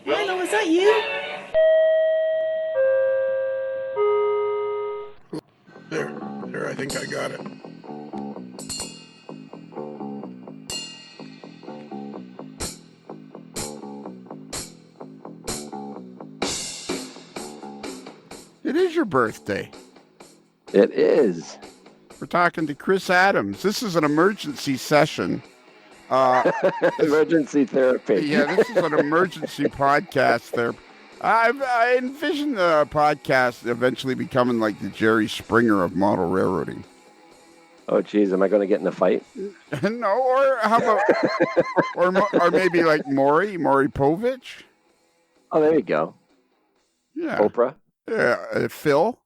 Milo, is that you? There, I think I got it. It is your birthday. It is. We're talking to Chris Adams. This is an emergency session. Emergency therapy. Yeah, this is an emergency podcast therapy. I envision the podcast eventually becoming like the Jerry Springer of model railroading. Oh, geez, am I going to get in a fight? No, or how about, or maybe like Maury Povich? Oh, there you go. Yeah. Oprah? Yeah, Phil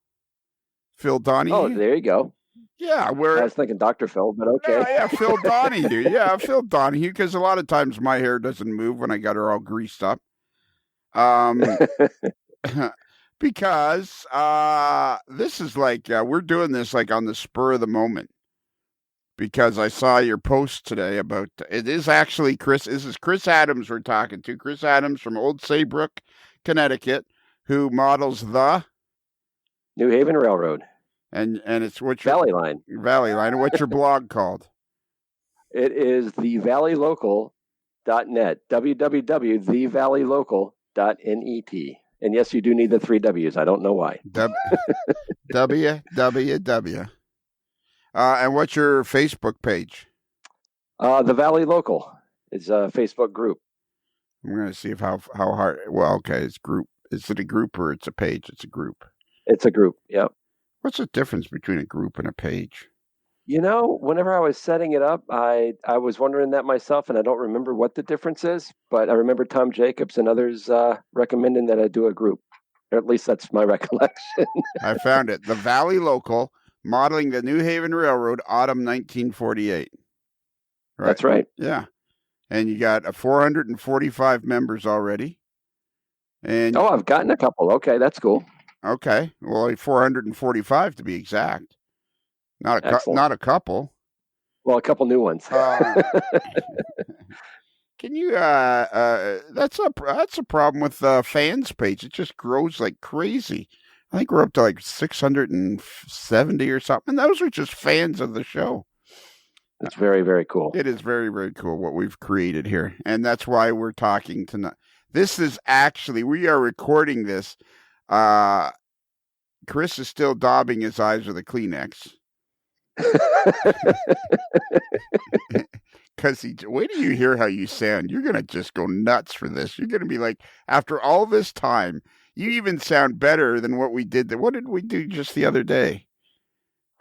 Donahue. Oh, there you go. Yeah, I was thinking Dr. Phil, but okay. Yeah, Phil Donahue. Yeah, Phil Donahue, because a lot of times my hair doesn't move when I got her all greased up. Because this is like, we're doing this like on the spur of the moment. Because I saw your post today about, it is actually this is Chris Adams we're talking to. Chris Adams from Old Saybrook, Connecticut, who models the New Haven Railroad. And it's what's your Valley Line. Valley Line. And what's your blog called? It is thevalleylocal.net. www.thevalleylocal.net. And yes, you do need the 3 W's. I don't know why. www. And what's your Facebook page? The Valley Local. It's a Facebook group. I'm going to see if how hard. Well, okay, it's group. Is it a group or it's a page? It's a group. It's a group. Yep. What's the difference between a group and a page? You know, whenever I was setting it up, I was wondering that myself, and I don't remember what the difference is, but I remember Tom Jacobs and others recommending that I do a group. Or at least that's my recollection. I found it. The Valley Local, modeling the New Haven Railroad, autumn 1948. Right? That's right. Yeah. And you got 445 members already. And I've gotten a couple. Okay, that's cool. Okay. Well, 445 to be exact. Not a couple. Well, a couple new ones. Can you? That's a problem with the fans page. It just grows like crazy. I think we're up to like 670 or something. And those are just fans of the show. It's very, very cool. It is very, very cool what we've created here, and that's why we're talking tonight. This is actually we are recording this. Chris is still daubing his eyes with a Kleenex. Because wait till you hear how you sound. You're going to just go nuts for this. You're going to be like, after all this time, you even sound better than what we did. What did we do just the other day?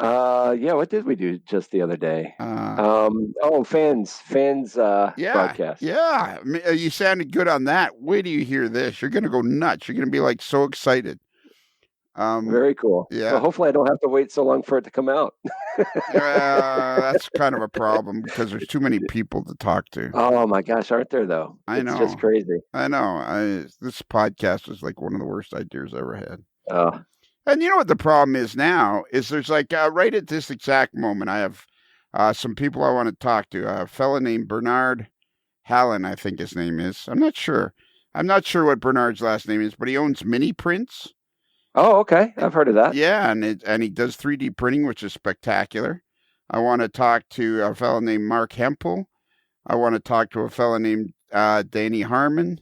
Yeah, what did we do just the other day? Fans broadcast. Yeah, you sounded good on that. Wait till you hear this. You're going to go nuts. You're going to be like so excited. Very cool. Yeah. Well, hopefully I don't have to wait so long for it to come out. That's kind of a problem because there's too many people to talk to. Oh my gosh, aren't there though? I know. It's just crazy. I know. This podcast is like one of the worst ideas I ever had. Oh. And you know what the problem is now is there's like right at this exact moment, I have some people I want to talk to. A fella named Bernard Hallen, I think his name is. I'm not sure what Bernard's last name is, but he owns Mini Prints. Oh, okay. I've heard of that. Yeah, and he does 3D printing, which is spectacular. I want to talk to a fellow named Mark Hempel. I want to talk to a fellow named Danny Harmon.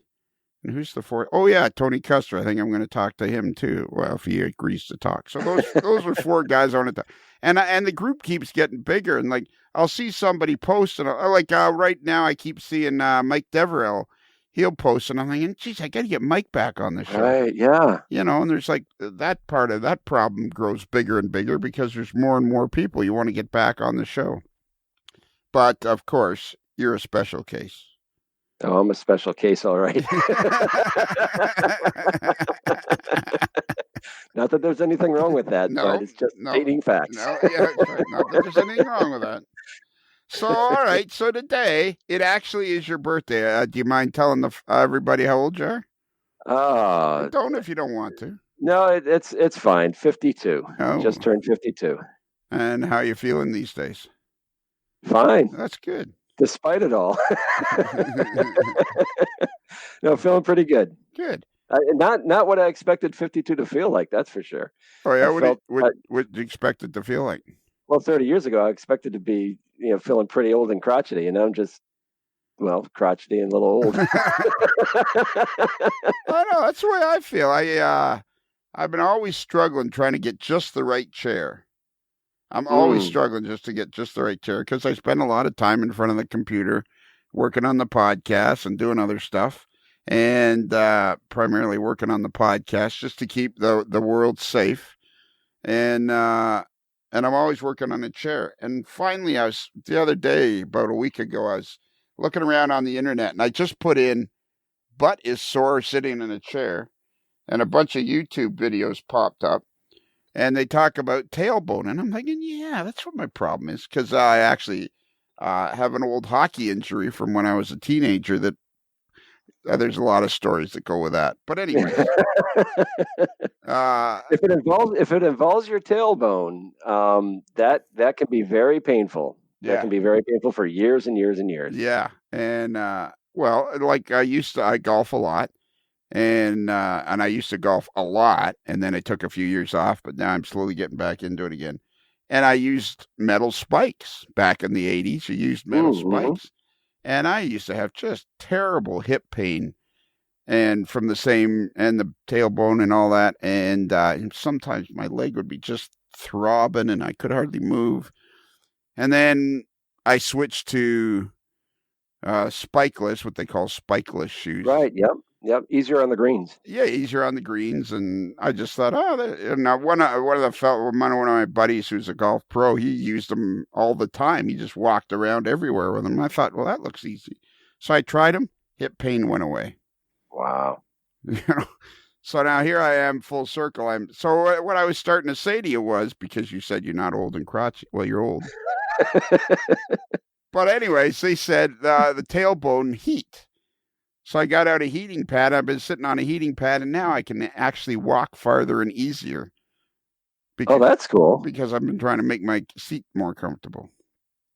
And who's the fourth? Oh, yeah, Tony Custer. I think I'm going to talk to him, too. Well, if he agrees to talk. So those are 4 guys I want to talk. And the group keeps getting bigger. And, like, I'll see somebody post. And right now I keep seeing Mike Deverell. He'll post, and I'm thinking, geez, I got to get Mike back on the show. Right, yeah. You know, and there's like that part of that problem grows bigger and bigger because there's more and more people you want to get back on the show. But, of course, you're a special case. Oh, I'm a special case, all right. Not that there's anything wrong with that, but it's just stating facts. No, yeah, not that there's anything wrong with that. So, all right. So today, it actually is your birthday. Do you mind telling everybody how old you are? Don't if you don't want to. No, it's fine. 52. Oh. Just turned 52. And how you feeling these days? Fine, That's good. despite it all. No, feeling pretty good. Good. Not what I expected 52 to feel like. That's for sure. Oh yeah, I felt what do you expect it to feel like? well 30 years ago. I expected to be feeling pretty old and crotchety, and I'm just crotchety and a little old. I know that's the way I feel. I've been always struggling trying to get just the right chair. I'm always struggling just to get just the right chair because I spend a lot of time in front of the computer working on the podcast and doing other stuff, and primarily working on the podcast just to keep the world safe. And I'm always working on a chair. And finally, the other day, about a week ago, I was looking around on the internet, and I just put in "butt is sore sitting in a chair," and a bunch of YouTube videos popped up. And they talk about tailbone, and I'm thinking, yeah, that's what my problem is, because I actually have an old hockey injury from when I was a teenager. That there's a lot of stories that go with that. But anyway, if it involves your tailbone, that can be very painful. Yeah. That can be very painful for years and years and years. Yeah, and well, like I golf a lot. And I used to golf a lot, and then I took a few years off, but now I'm slowly getting back into it again. And I used metal spikes back in the 80s. I used metal spikes, and I used to have just terrible hip pain, and from the tailbone and all that. And sometimes my leg would be just throbbing, and I could hardly move. And then I switched to spikeless, what they call spikeless shoes. Right. Yep. Easier on the greens. Yeah, easier on the greens, and I just thought, now one of my buddies who's a golf pro, he used them all the time. He just walked around everywhere with them. I thought, well, that looks easy. So I tried them. Hip pain went away. Wow. So now here I am, full circle. So what I was starting to say to you was, because you said you're not old and crotchety. Well, you're old. But anyways, they said the tailbone heat. So I got out a heating pad. I've been sitting on a heating pad, and now I can actually walk farther and easier. That's cool. Because I've been trying to make my seat more comfortable.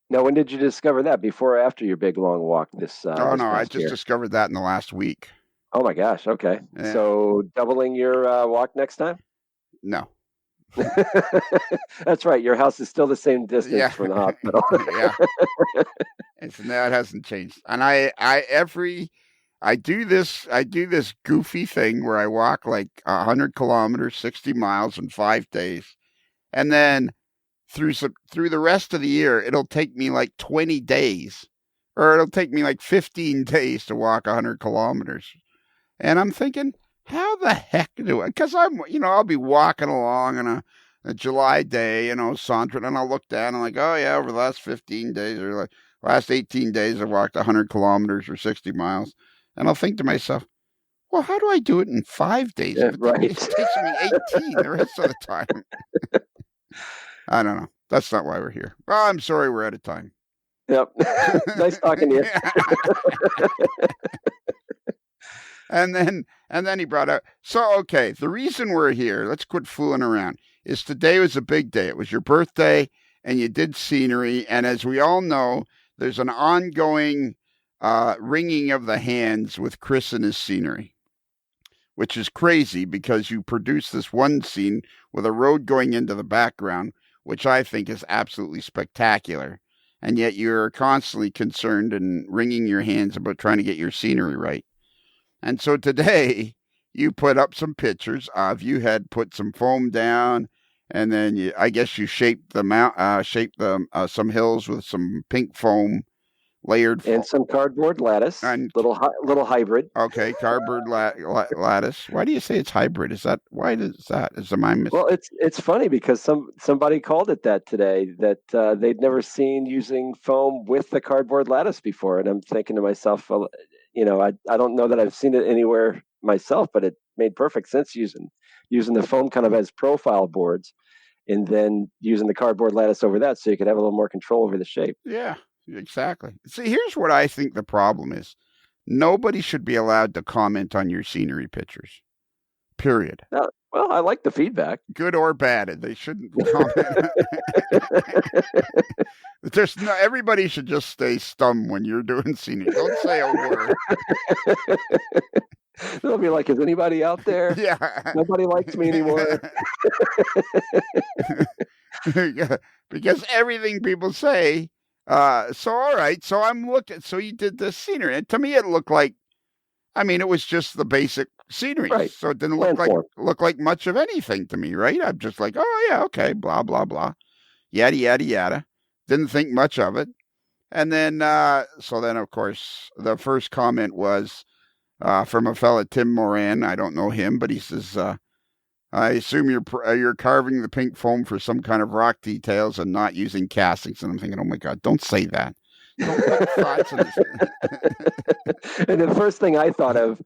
Now, when did you discover that? Before or after your big long walk this I just discovered that in the last week. Oh my gosh, okay. Yeah. So doubling your walk next time? No. That's right. Your house is still the same distance from the hospital. Yeah. No, it hasn't changed. And I do this goofy thing where I walk like 100 kilometers, 60 miles in 5 days. And then through the rest of the year, it'll take me like 20 days, or it'll take me like 15 days to walk 100 kilometers. And I'm thinking, how the heck do I? Because I'll be walking along on a July day, sauntering, and I'll look down and like, oh yeah, over the last 15 days or like last 18 days, I've walked 100 kilometers or 60 miles. And I'll think to myself, well, how do I do it in 5 days? Yeah, right. It takes me 18 the rest of the time. I don't know. That's not why we're here. Well, I'm sorry we're out of time. Yep. Nice talking to you. And then he brought up, so, okay, the reason we're here, let's quit fooling around, is today was a big day. It was your birthday, and you did scenery. And as we all know, there's an ongoing wringing of the hands with Chris and his scenery, which is crazy because you produce this one scene with a road going into the background, which I think is absolutely spectacular. And yet you're constantly concerned and wringing your hands about trying to get your scenery right. And so today you put up some pictures of, you had put some foam down, and then I guess you shaped some hills with some pink foam. Layered and some cardboard lattice, and little hybrid. Okay, cardboard lattice. Why do you say it's hybrid? Is that is my mistake? Well, it's funny because somebody called it that today, that they'd never seen using foam with the cardboard lattice before, and I'm thinking to myself, well, I don't know that I've seen it anywhere myself, but it made perfect sense using the foam kind of as profile boards, and then using the cardboard lattice over that, so you could have a little more control over the shape. Yeah. Exactly. See, here's what I think the problem is. Nobody should be allowed to comment on your scenery pictures. Period. Well, I like the feedback. Good or bad. They shouldn't comment. Everybody should just stay stum when you're doing scenery. Don't say a word. They'll be like, is anybody out there? Yeah. Nobody likes me anymore. Yeah, because everything people say. So all right. So I'm looking. So you did this scenery, and to me, it looked like. I mean, it was just the basic scenery, Right. so it didn't Landform. look like much of anything to me, right? I'm just like, oh yeah, okay, blah blah blah, yada yada yada. Didn't think much of it, and then so then of course the first comment was from a fella Tim Moran. I don't know him, but he says, I assume you're carving the pink foam for some kind of rock details and not using castings. And I'm thinking, oh my God, don't say that. Don't put thoughts in this. And the first thing I thought of,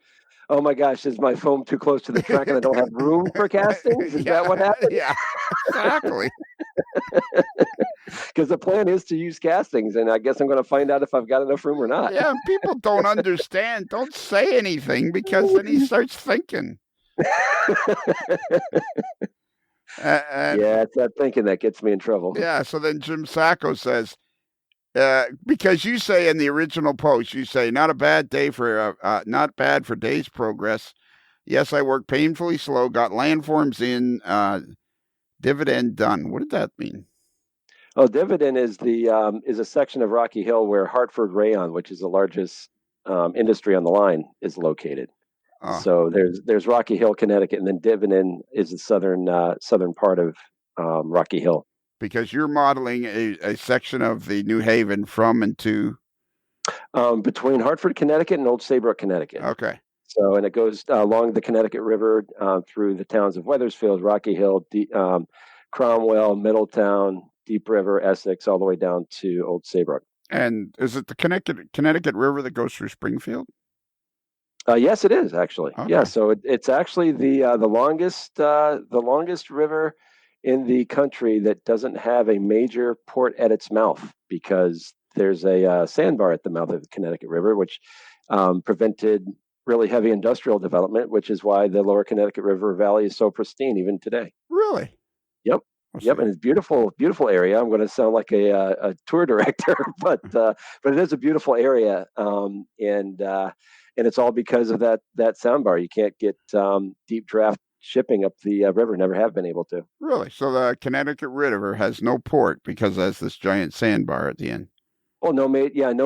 oh my gosh, is my foam too close to the track and I don't have room for castings? Is that what happened? Yeah, exactly. Because the plan is to use castings, and I guess I'm going to find out if I've got enough room or not. Yeah, people don't understand. Don't say anything because then he starts thinking. Yeah, it's that thinking that gets me in trouble. Yeah, so then Jim Sacco says, because you say in the original post, you say, not bad for day's progress. Yes, I worked painfully slow, got landforms in, dividend done. What did that mean? Oh, dividend is a section of Rocky Hill where Hartford Rayon, which is the largest industry on the line, is located. So there's Rocky Hill, Connecticut, and then Dividend is the southern part of Rocky Hill. Because you're modeling a section of the New Haven from and to? Between Hartford, Connecticut and Old Saybrook, Connecticut. Okay. So, and it goes along the Connecticut River through the towns of Wethersfield, Rocky Hill, Cromwell, Middletown, Deep River, Essex, all the way down to Old Saybrook. And is it the Connecticut River that goes through Springfield? Yes, it is actually. Okay. Yeah, so it's actually the longest river in the country that doesn't have a major port at its mouth, because there's a sandbar at the mouth of the Connecticut River, which prevented really heavy industrial development, which is why the lower Connecticut River Valley is so pristine even today. Really? Yep. Yep, and it's beautiful area. I'm going to sound like a tour director, but it is a beautiful area, and it's all because of that soundbar. You can't get deep draft shipping up the river. Never have been able to. Really? So the Connecticut River has no port because it has this giant sandbar at the end. Oh, no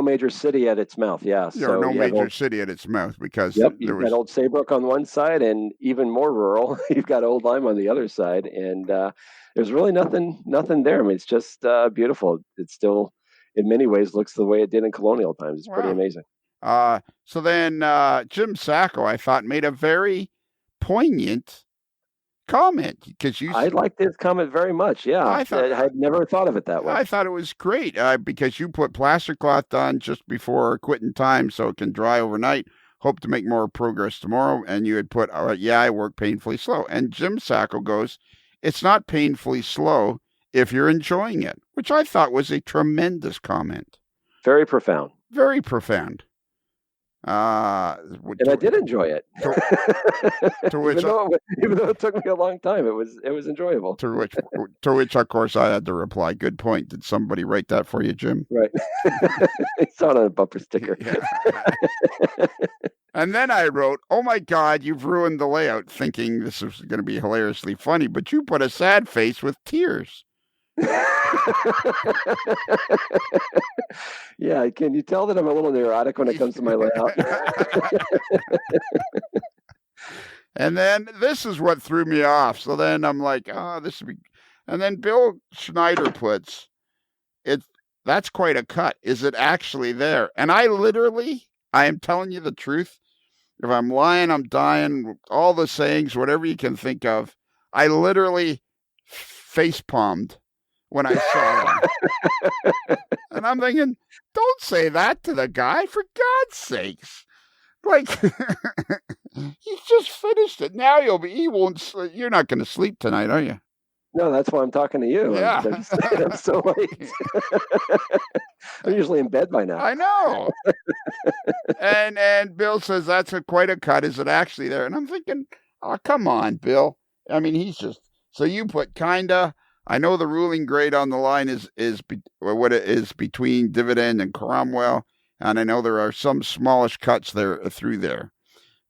major city at its mouth. Yeah, so no major city at its mouth because you've got Old Saybrook on one side, and even more rural, you've got Old Lyme on the other side, and there's really nothing there. I mean, it's just beautiful. It still, in many ways, looks the way it did in colonial times. It's pretty amazing. So then Jim Sacco, I thought, made a very poignant comment because I liked his comment very much. Yeah, I had never thought of it that way. I thought it was great because you put plaster cloth on just before quitting time so it can dry overnight. Hope to make more progress tomorrow. And you had put, I work painfully slow. And Jim Sacco goes, it's not painfully slow if you're enjoying it, which I thought was a tremendous comment. Very profound. Very profound. And I did enjoy it. To which, even though it took me a long time, it was enjoyable. To which, of course, I had to reply, "Good point." Did somebody write that for you, Jim? Right. It's on a bumper sticker. Yeah. And then I wrote, "Oh my God, you've ruined the layout," thinking this was going to be hilariously funny, but you put a sad face with tears. Yeah, can you tell that I'm a little neurotic when it comes to my layout? And then this is what threw me off. So then I'm like, this would be. And then Bill Schneider puts, that's quite a cut. Is it actually there? And I am telling you the truth. If I'm lying, I'm dying. All the sayings, whatever you can think of, I literally face palmed when I saw them. And I'm thinking, don't say that to the guy, for God's sakes. Like, he's just finished it. Now you're not going to sleep tonight, are you? No, that's why I'm talking to you. Yeah. I'm so late. I'm usually in bed by now. I know. And Bill says, that's quite a cut. Is it actually there? And I'm thinking, oh, come on, Bill. I mean, so you put kinda, I know the ruling grade on the line what it is between Dividend and Cromwell, and I know there are some smallish cuts there through there.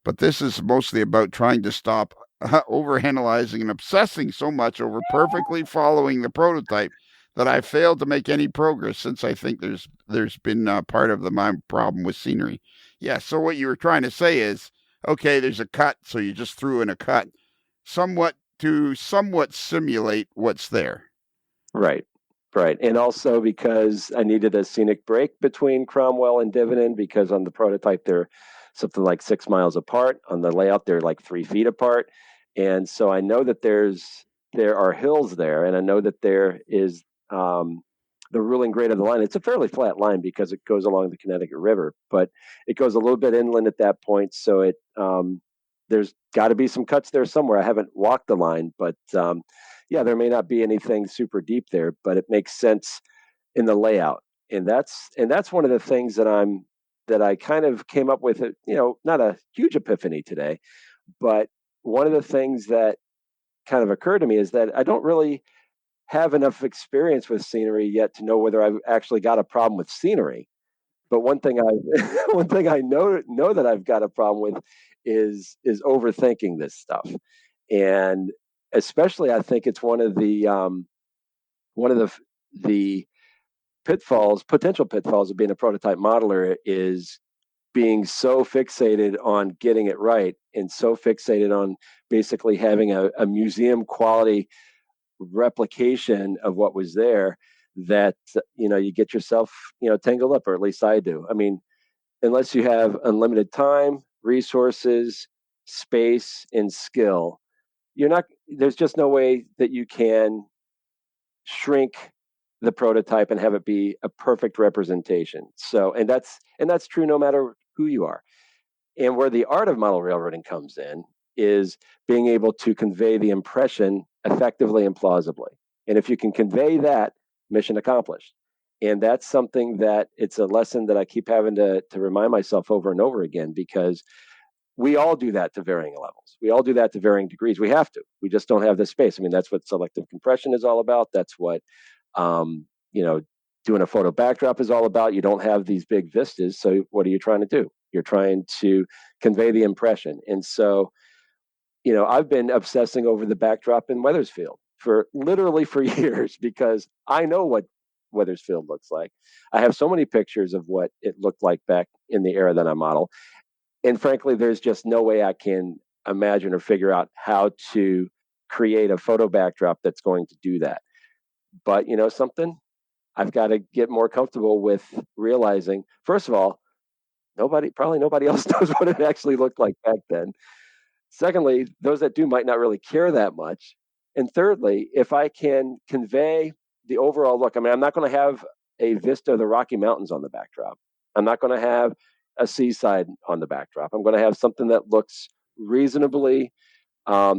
But this is mostly about trying to stop overanalyzing and obsessing so much over perfectly following the prototype that I failed to make any progress since I think there's been part of my problem with scenery. Yeah, so what you were trying to say is, okay, there's a cut, so you just threw in a cut, somewhat simulate what's there. Right. Right. And also because I needed a scenic break between Cromwell and Dividend, because on the prototype they're something like 6 miles apart. On the layout, they're like 3 feet apart. And so I know that there are hills there, and I know that there is the ruling grade of the line. It's a fairly flat line because it goes along the Connecticut River, but it goes a little bit inland at that point. So there's got to be some cuts there somewhere. I haven't walked the line, but yeah, there may not be anything super deep there, but it makes sense in the layout. And that's one of the things that I kind of came up with. Not a huge epiphany today, but one of the things that kind of occurred to me is that I don't really have enough experience with scenery yet to know whether I've actually got a problem with scenery. But one thing I one thing I know that I've got a problem with is overthinking this stuff, and especially I think it's one of the potential pitfalls of being a prototype modeler is being so fixated on getting it right and so fixated on basically having a museum quality replication of what was there that you get yourself tangled up, or at least I do. I mean, unless you have unlimited time, resources, space, and skill, you're not there's just no way that you can shrink the prototype and have it be a perfect representation. So, and that's true no matter who you are. And where the art of model railroading comes in is being able to convey the impression effectively and plausibly. And if you can convey that, mission accomplished. And that's something that it's a lesson that I keep having to remind myself over and over again, because we all do that to varying levels. We all do that to varying degrees. We have to. We just don't have the space. I mean, that's what selective compression is all about. That's what, um, you know, doing a photo backdrop is all about. You don't have these big vistas. So what are you trying to do? You're trying to convey the impression. And so, I've been obsessing over the backdrop in Wethersfield for literally for years, because I know what Wethersfield looks like. I have so many pictures of what it looked like back in the era that I model. And frankly, there's just no way I can imagine or figure out how to create a photo backdrop that's going to do that. But something, I've got to get more comfortable with realizing, first of all, probably nobody else knows what it actually looked like back then. Secondly, those that do might not really care that much. And thirdly, if I can convey the overall look, I mean, I'm not going to have a vista of the Rocky Mountains on the backdrop. I'm not going to have a seaside on the backdrop. I'm going to have something that looks reasonably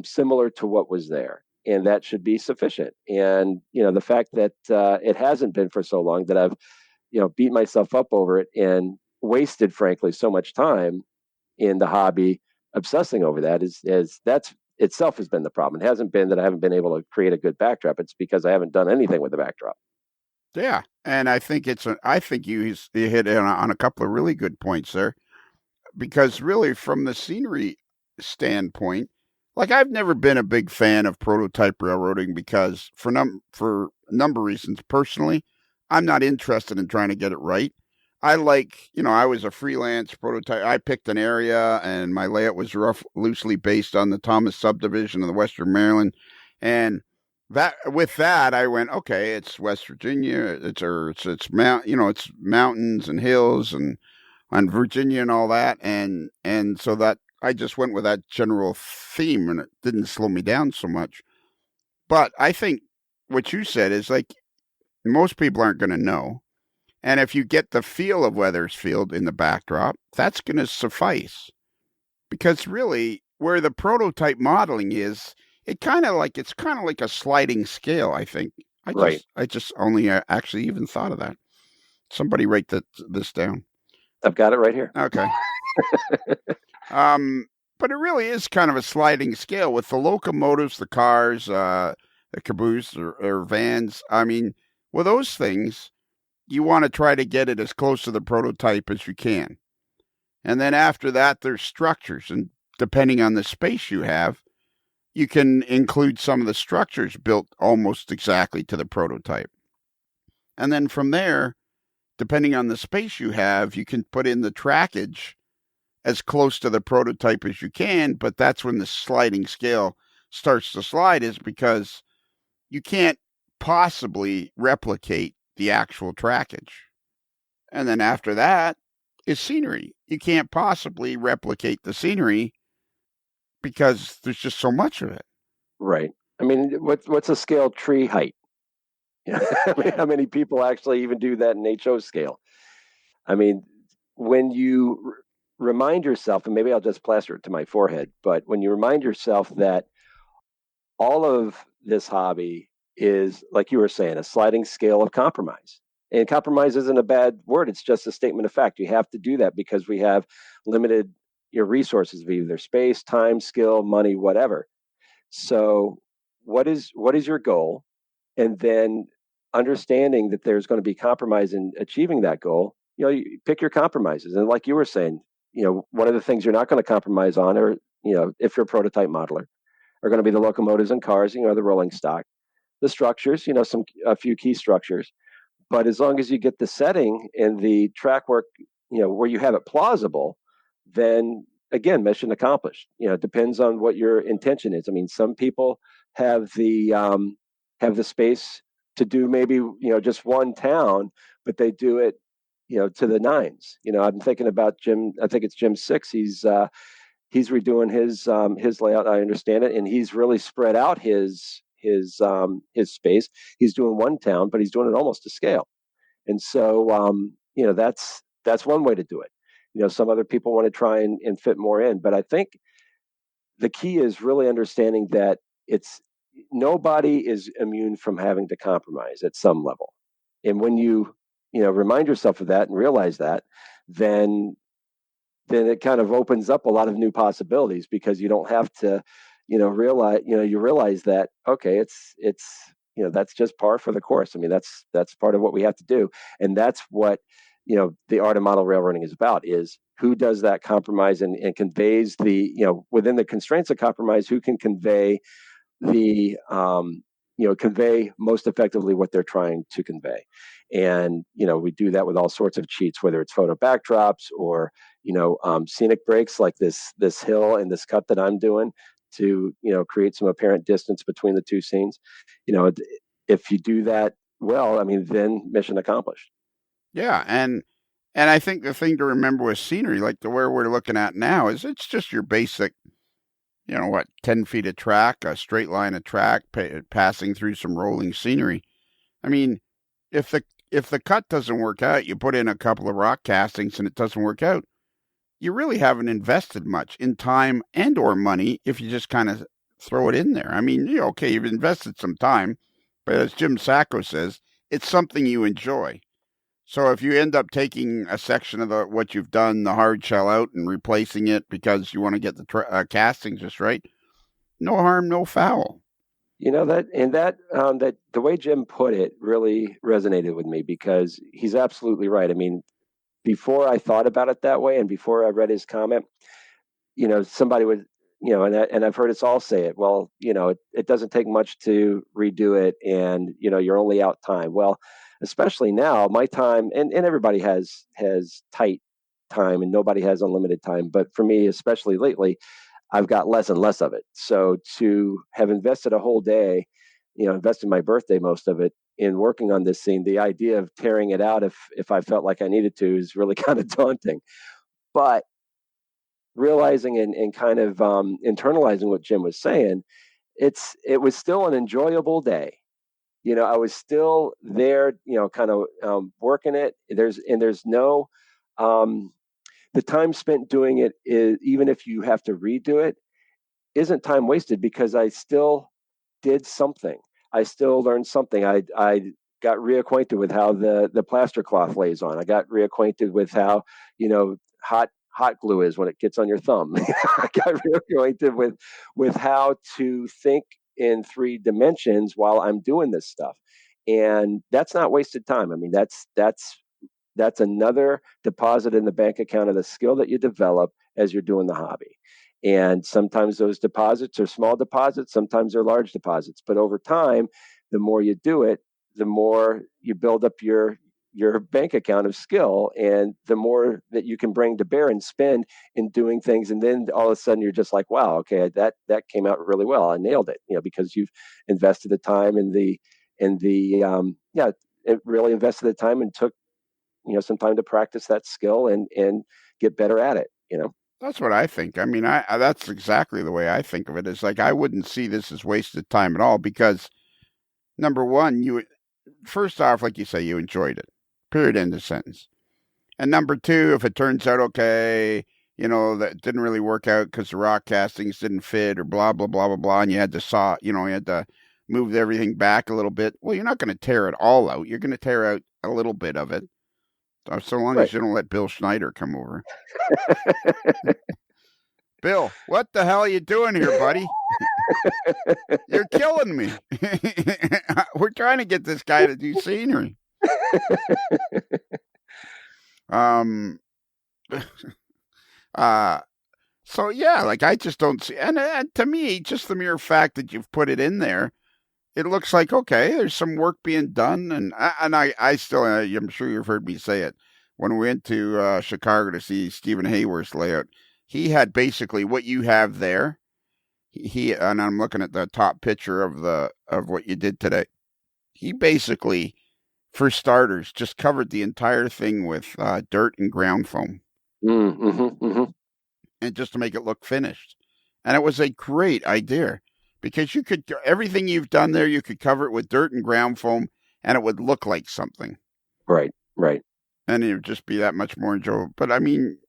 similar to what was there. And that should be sufficient. And, the fact that it hasn't been for so long, that I've, beat myself up over it and wasted, frankly, so much time in the hobby obsessing over that is that's itself has been the problem. It hasn't been that I haven't been able to create a good backdrop. It's because I haven't done anything with the backdrop. Yeah, and I think I think you hit on a couple of really good points there, because really from the scenery standpoint, like I've never been a big fan of prototype railroading because for a number of reasons. Personally, I'm not interested in trying to get it right. I was a freelance prototype. I picked an area, and my layout was loosely based on the Thomas subdivision of the Western Maryland, and with that, I went, okay, it's West Virginia, it's mountains and hills and Virginia and all that, and so that I just went with that general theme, and it didn't slow me down so much. But I think what you said is like most people aren't going to know. And if you get the feel of Wethersfield in the backdrop, that's going to suffice. Because really, where the prototype modeling is, it's kind of like a sliding scale. I think Right. I just only actually even thought of that. Somebody write this down. I've got it right here. Okay. But it really is kind of a sliding scale with the locomotives, the cars, a caboose or vans. I mean, with those things, you want to try to get it as close to the prototype as you can. And then after that, there's structures. And depending on the space you have, you can include some of the structures built almost exactly to the prototype. And then from there, depending on the space you have, you can put in the trackage as close to the prototype as you can. But that's when the sliding scale starts to slide, is because you can't possibly replicate the actual trackage. And then after that is scenery. You can't possibly replicate the scenery because there's just so much of it. Right. I mean, what's a scale tree height? I mean, how many people actually even do that in HO scale? I mean, when you remind yourself, and maybe I'll just plaster it to my forehead, but when you remind yourself that all of this hobby is, like you were saying, a sliding scale of compromise. And compromise isn't a bad word. It's just a statement of fact. You have to do that because we have limited your resources of either space, time, skill, money, whatever. So what is your goal? And then understanding that there's going to be compromise in achieving that goal, you pick your compromises. And like you were saying, one of the things you're not going to compromise on, or, if you're a prototype modeler, are going to be the locomotives and cars, the rolling stock, the structures, a few key structures. But as long as you get the setting and the track work, where you have it plausible, then again, mission accomplished. It depends on what your intention is. I mean, some people have the space to do maybe just one town, but they do it to the nines. I'm thinking about Jim. I think it's Jim 6. He's redoing his layout. I understand it, and he's really spread out his space. He's doing one town, but he's doing it almost to scale. And so that's one way to do it. Some other people want to try and fit more in, but I think the key is really understanding that it's nobody is immune from having to compromise at some level. And when you remind yourself of that and realize that, then it kind of opens up a lot of new possibilities, because you don't have to realize you realize that, okay, it's that's just par for the course. I mean, that's part of what we have to do, and that's what the art of model railroading is about, is who does that compromise and conveys the within the constraints of compromise, who can convey the convey most effectively what they're trying to convey. And we do that with all sorts of cheats, whether it's photo backdrops or scenic breaks, like this hill and this cut that I'm doing to create some apparent distance between the two scenes. If you do that well, I mean, then mission accomplished. Yeah, and I think the thing to remember with scenery, like the where we're looking at now, is it's just your basic, 10 feet of track, a straight line of track, passing through some rolling scenery. I mean, if the cut doesn't work out, you put in a couple of rock castings and it doesn't work out, you really haven't invested much in time and or money if you just kind of throw it in there. I mean, okay, you've invested some time, but as Jim Sacco says, it's something you enjoy. So if you end up taking a section of what you've done, the hard shell out, and replacing it because you want to get the casting just right, no harm, no foul. That the way Jim put it really resonated with me, because he's absolutely right. I mean, before I thought about it that way, and before I read his comment, somebody would, and I've heard us all say it. Well, it doesn't take much to redo it, and you're only out time. Well, especially now, my time, and everybody has tight time, and nobody has unlimited time. But for me, especially lately, I've got less and less of it. So to have invested a whole day, invested my birthday, most of it, in working on this scene, the idea of tearing it out if I felt like I needed to is really kind of daunting. But realizing and kind of internalizing what Jim was saying, it was still an enjoyable day. I was still there, kind of working it. There's no the time spent doing it is, even if you have to redo it, isn't time wasted, because I still did something. I still learned something. I got reacquainted with how the plaster cloth lays on. I got reacquainted with how hot glue is when it gets on your thumb. I got reacquainted with how to think in 3 dimensions while I'm doing this stuff. And that's not wasted time. I mean, that's another deposit in the bank account of the skill that you develop as you're doing the hobby. And sometimes those deposits are small deposits, sometimes they're large deposits. But over time, the more you do it, the more you build up your bank account of skill, and the more that you can bring to bear and spend in doing things. And then all of a sudden you're just like, wow, okay, that came out really well. I nailed it, because you've invested the time yeah, it really invested the time and took some time to practice that skill and get better at it. That's what I think. I mean, I that's exactly the way I think of it. It's like I wouldn't see this as wasted time at all because number one, you first off, like you say, you enjoyed it. Period. End of sentence. And number two, if it turns out okay, that didn't really work out because the rock castings didn't fit or blah blah blah blah blah, and you had to you had to move everything back a little bit. Well, you're not going to tear it all out. You're going to tear out a little bit of it. So long Right. as you don't let Bill Schneider come over. Bill, what the hell are you doing here, buddy? You're killing me. We're trying to get this guy to do scenery. Um. So yeah, like I just don't see, and to me, just the mere fact that you've put it in there, it looks like okay, there's some work being done, and I still, I'm sure you've heard me say it when we went to Chicago to see Stephen Hayworth's layout. He had basically what you have there. He and I'm looking at the top picture of what you did today. He basically, for starters, just covered the entire thing with dirt and ground foam, and just to make it look finished. And it was a great idea because you could everything you've done there, you could cover it with dirt and ground foam, and it would look like something. Right. And it would just be that much more enjoyable. But I mean,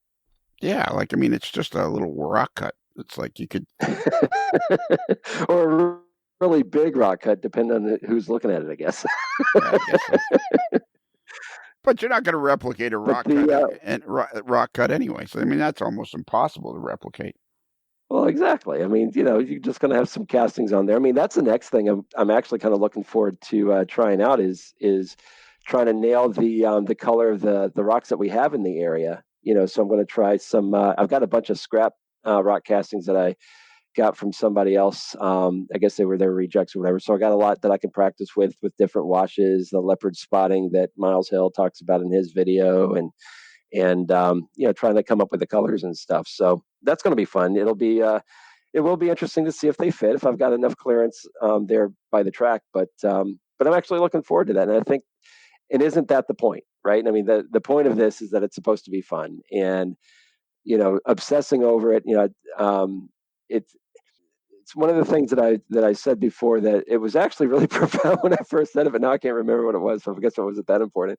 yeah, it's just a little rock cut. It's like you could, or a really big rock cut, depending on who's looking at it, I guess. yeah, I guess so. But you're not going to replicate a rock cut and rock cut anyway. So I mean, that's almost impossible to replicate. Well, exactly. I mean, you're just going to have some castings on there. I mean, that's the next thing I'm actually kind of looking forward to trying out is trying to nail the color of the rocks that we have in the area. So I'm going to try some. I've got a bunch of scrap rock castings that I got from somebody else. I guess they were their rejects or whatever. So I got a lot that I can practice with different washes, the leopard spotting that Miles Hill talks about in his video, and trying to come up with the colors and stuff. So that's going to be fun. It will be interesting to see if they fit, if I've got enough clearance there by the track. But I'm actually looking forward to that. And I think, and isn't that the point, right? I mean, the point of this is that it's supposed to be fun, and obsessing over it. It's one of the things that I said before, that it was actually really profound when I first said it, but now I can't remember what it was. So I guess it wasn't that important.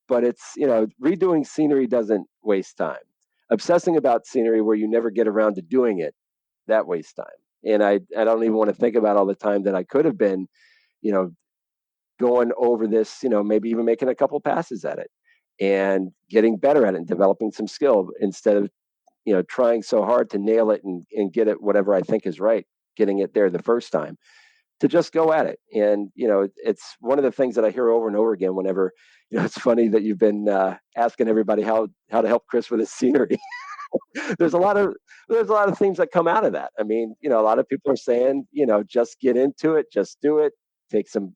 But it's, redoing scenery doesn't waste time. Obsessing about scenery where you never get around to doing it, that wastes time. And I don't even want to think about all the time that I could have been, going over this, maybe even making a couple passes at it and getting better at it and developing some skill, instead of, trying so hard to nail it and get it whatever I think is right, getting it there the first time, to just go at it. And, it's one of the things that I hear over and over again whenever, it's funny that you've been asking everybody how to help Chris with his scenery. there's a lot of things that come out of that. I mean, a lot of people are saying, just get into it, just do it, take some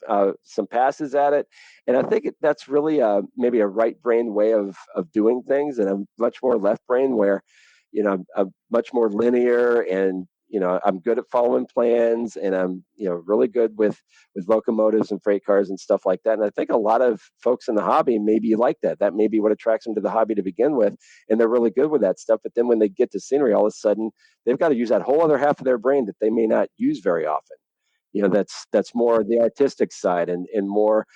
passes at it. And I think that's really maybe a right brain way of doing things, and a much more left brain where, I'm much more linear, and I'm good at following plans, and I'm really good with locomotives and freight cars and stuff like that. And I think a lot of folks in the hobby maybe like that. That may be what attracts them to the hobby to begin with, and they're really good with that stuff. But then when they get to scenery, all of a sudden they've got to use that whole other half of their brain that they may not use very often. That's more the artistic side, and more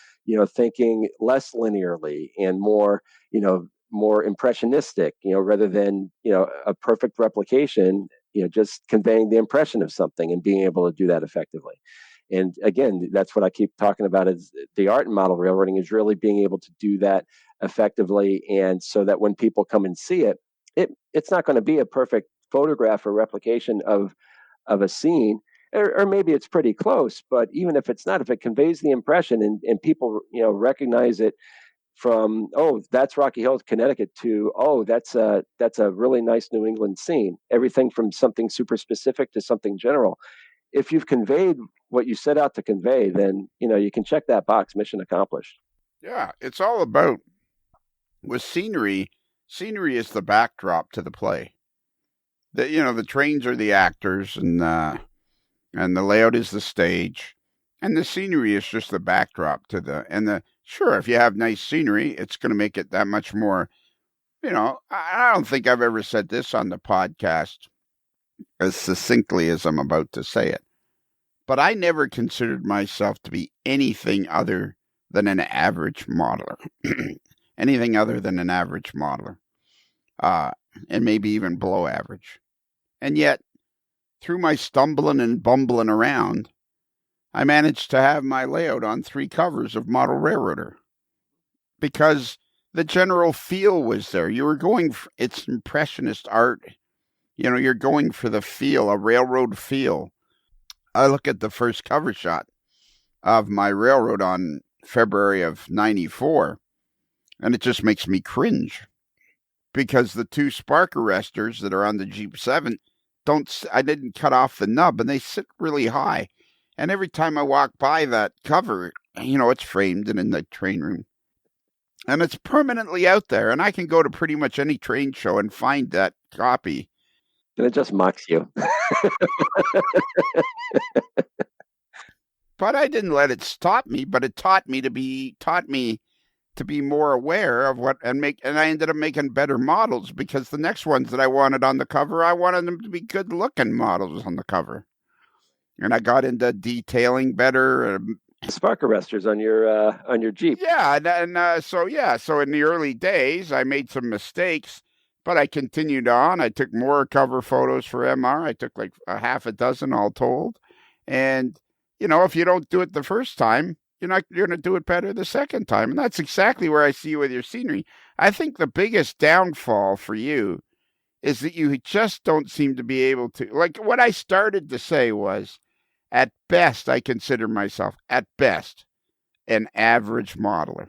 thinking less linearly, and more impressionistic, rather than a perfect replication, just conveying the impression of something and being able to do that effectively. And again, that's what I keep talking about, is the art in model railroading is really being able to do that effectively, and so that when people come and see it's not going to be a perfect photograph or replication of a scene. or maybe it's pretty close, but even if it's not, if it conveys the impression and people, recognize it from, oh, that's Rocky Hill, Connecticut, to, oh, that's a really nice New England scene. Everything from something super specific to something general. If you've conveyed what you set out to convey, then you can check that box, mission accomplished. Yeah, it's all about with scenery. Scenery is the backdrop to the play. The trains are the actors, and the layout is the stage, and the scenery is just the backdrop to the. Sure, if you have nice scenery, it's going to make it that much more. I don't think I've ever said this on the podcast as succinctly as I'm about to say it, but I never considered myself to be anything other than an average modeler. Anything other than an average modeler, uh, and maybe even below average. And yet, through my stumbling and bumbling around, I managed to have my layout on 3 covers of Model Railroader because the general feel was there. You were going for, it's impressionist art. You're going for the feel, a railroad feel. I look at the first cover shot of my railroad on February of 94, and it just makes me cringe because the 2 spark arresters that are on the Jeep 7 I didn't cut off the nub, and they sit really high. And every time I walk by that cover, it's framed and in the train room. And it's permanently out there, and I can go to pretty much any train show and find that copy. And it just mocks you. But I didn't let it stop me, but it taught me to be more aware of and I ended up making better models because the next ones that I wanted on the cover, I wanted them to be good looking models on the cover. And I got into detailing better. Spark arresters on your Jeep. Yeah, so in the early days, I made some mistakes, but I continued on. I took more cover photos for MR. I took like a half a dozen all told, and if you don't do it the first time, you're going to do it better the second time, and that's exactly where I see you with your scenery. I think the biggest downfall for you is that you just don't seem to be able to. Like what I started to say was, at best, I consider myself at best an average modeler.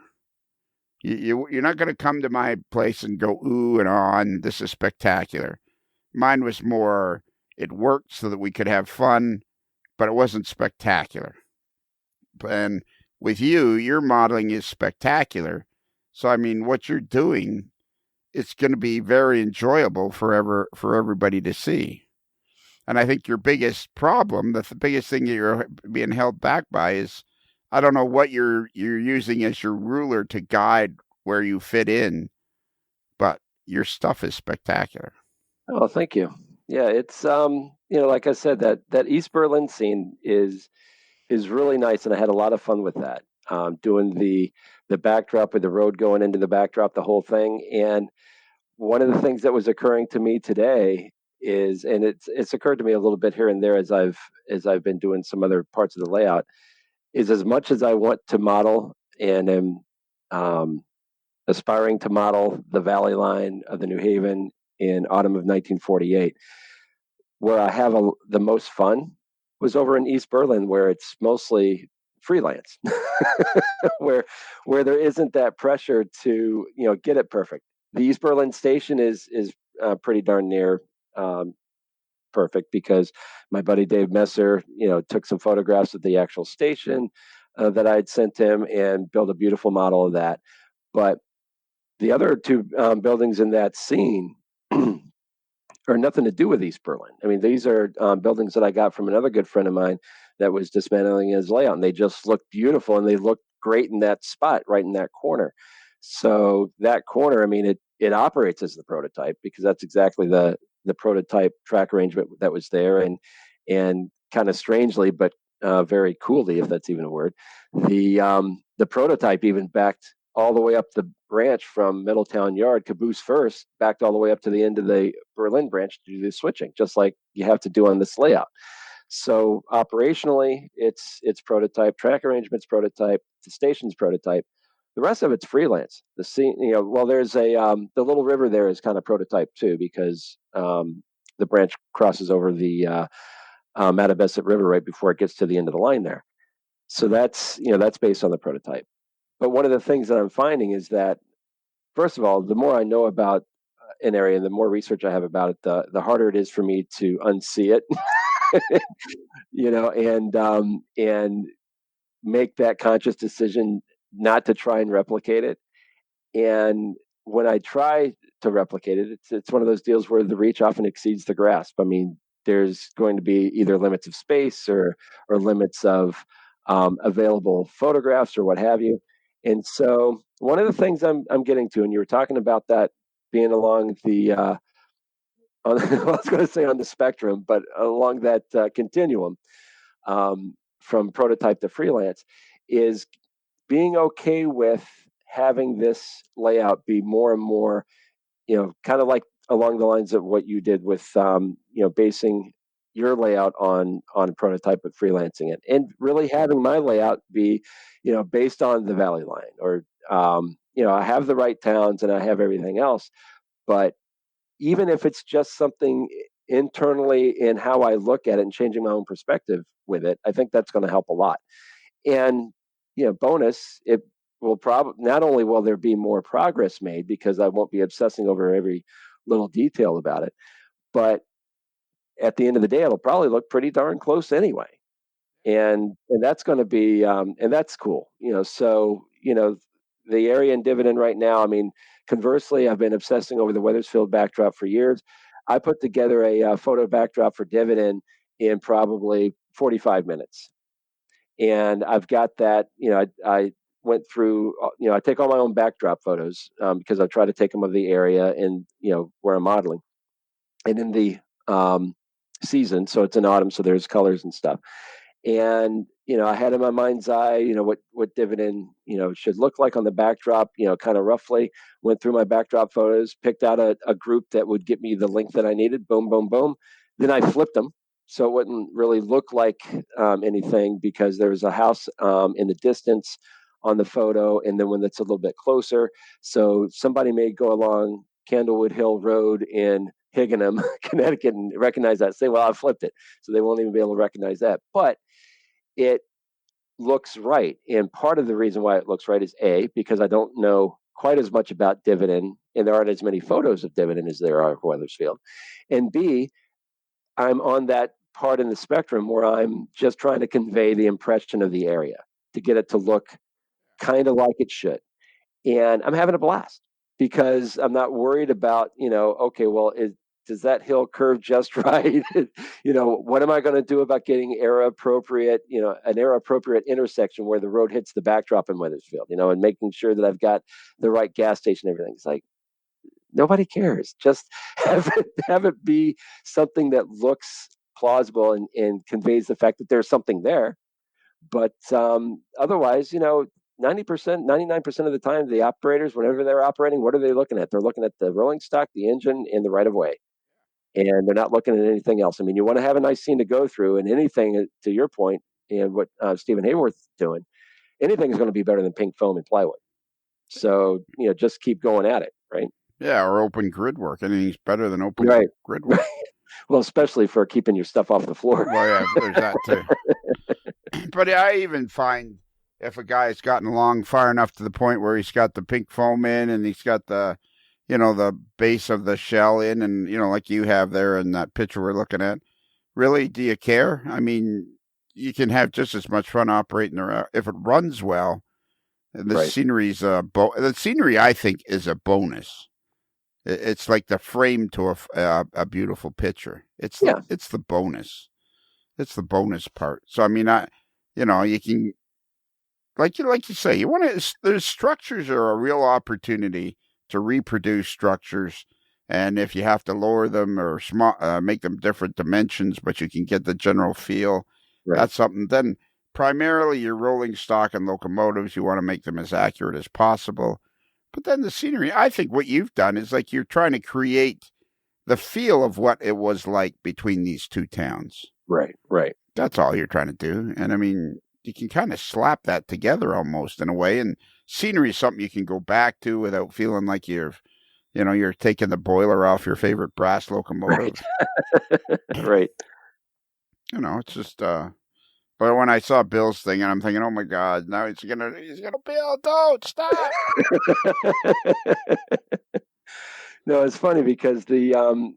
You're not going to come to my place and go, ooh and on, this is spectacular. Mine was more, it worked so that we could have fun, but it wasn't spectacular. And with you, your modeling is spectacular. So, I mean, what you're doing, it's going to be very enjoyable for everybody to see. And I think your biggest problem, the biggest thing you're being held back by is, I don't know what you're using as your ruler to guide where you fit in, but your stuff is spectacular. Oh, thank you. Yeah, it's like I said, that East Berlin scene is really nice, and I had a lot of fun with that. Doing the backdrop with the road going into the backdrop, the whole thing. And one of the things that was occurring to me today is, and it's occurred to me a little bit here and there as I've been doing some other parts of the layout, is as much as I want to model and am aspiring to model the Valley Line of the New Haven in autumn of 1948, where I have the most fun was over in East Berlin, where it's mostly freelance, where there isn't that pressure to get it perfect. The East Berlin station is pretty darn near perfect because my buddy Dave Messer, took some photographs of the actual station that I'd sent him and built a beautiful model of that. But the other 2 buildings in that scene are nothing to do with East Berlin. I mean, these are buildings that I got from another good friend of mine that was dismantling his layout, and they just look beautiful, and they look great in that spot, right in that corner. So that corner, I mean, it operates as the prototype because that's exactly the prototype track arrangement that was there, and kind of strangely, but very coolly, if that's even a word, the prototype even backed all the way up the branch from Middletown Yard, caboose first, backed all the way up to the end of the Berlin branch to do the switching, just like you have to do on this layout. So operationally, it's prototype, track arrangements prototype, the station's prototype. The rest of it's freelance. The scene, well, there's a the little river there is kind of prototype too because the branch crosses over the Mattabesset River right before it gets to the end of the line there. So that's based on the prototype. But one of the things that I'm finding is that, first of all, the more I know about an area, the more research I have about it, the harder it is for me to unsee it, and make that conscious decision not to try and replicate it. And when I try to replicate it, it's one of those deals where the reach often exceeds the grasp. I mean, there's going to be either limits of space or limits of available photographs or what have you. And so one of the things I'm getting to, and you were talking about that being along the I was going to say on the spectrum, but along that continuum from prototype to freelance, is being okay with having this layout be more and more, kind of like along the lines of what you did with, basing your layout on a prototype but freelancing it, and really having my layout be, based on the valley line, or I have the right towns and I have everything else, but even if it's just something internally in how I look at it and changing my own perspective with it, I think that's going to help a lot. And bonus, it will probably, not only will there be more progress made because I won't be obsessing over every little detail about it, but at the end of the day, it'll probably look pretty darn close anyway. And that's going to be and that's cool. So the area in Dividend right now. I mean, conversely, I've been obsessing over the Weathersfield backdrop for years. I put together a photo backdrop for Dividend in probably 45 minutes. And I've got that, I went through, I take all my own backdrop photos because I try to take them of the area and, where I'm modeling. And in the season, so it's in autumn, so there's colors and stuff. And I had in my mind's eye, what Dividend, should look like on the backdrop, kind of roughly. Went through my backdrop photos, picked out a group that would get me the length that I needed. Boom, boom, boom. Then I flipped them so it wouldn't really look like anything, because there was a house in the distance on the photo, and then when it's a little bit closer, so somebody may go along Candlewood Hill Road in Higginham, Connecticut, and recognize that. Say, well, I flipped it, so they won't even be able to recognize that. But it looks right. And part of the reason why it looks right is A, because I don't know quite as much about Dividend, and there aren't as many photos of Dividend as there are of Weathersfield. And B, I'm on that part in the spectrum where I'm just trying to convey the impression of the area to get it to look kind of like it should. And I'm having a blast because I'm not worried about, okay, well, does that hill curve just right? What am I going to do about getting era appropriate, an era appropriate intersection where the road hits the backdrop in Weathersfield, and making sure that I've got the right gas station, everything. It's like, nobody cares. Just have it be something that looks plausible and conveys the fact that there's something there. But otherwise, 90%, 99% of the time, the operators, whenever they're operating, what are they looking at? They're looking at the rolling stock, the engine, and the right of way. And they're not looking at anything else. I mean, you want to have a nice scene to go through, and anything, to your point, and what Stephen Hayworth's doing, anything is going to be better than pink foam and plywood. So, just keep going at it, right? Yeah, or open grid work. Anything's better than open grid work. Right. Well, especially for keeping your stuff off the floor. Well, yeah, there's that too. But I even find if a guy's gotten along far enough to the point where he's got the pink foam in and he's got the, the base of the shell in, and, like you have there in that picture we're looking at, really, do you care? I mean, you can have just as much fun operating around if it runs well. The Right. scenery's the scenery, I think, is a bonus. It's like the frame to a beautiful picture. It's the bonus. It's the bonus part. So I mean, you can, like you say, you want to. There's structures are a real opportunity to reproduce structures, and if you have to lower them or make them different dimensions, but you can get the general feel. Right. That's something. Then primarily your rolling stock and locomotives, you want to make them as accurate as possible. But then the scenery, I think what you've done is like you're trying to create the feel of what it was like between these two towns. Right. That's all you're trying to do. And I mean, you can kind of slap that together almost in a way. And scenery is something you can go back to without feeling like you're taking the boiler off your favorite brass locomotive. Right. Right. It's just. But when I saw Bill's thing, and I'm thinking, oh my God, now he's gonna Bill, don't stop. No, it's funny because I'm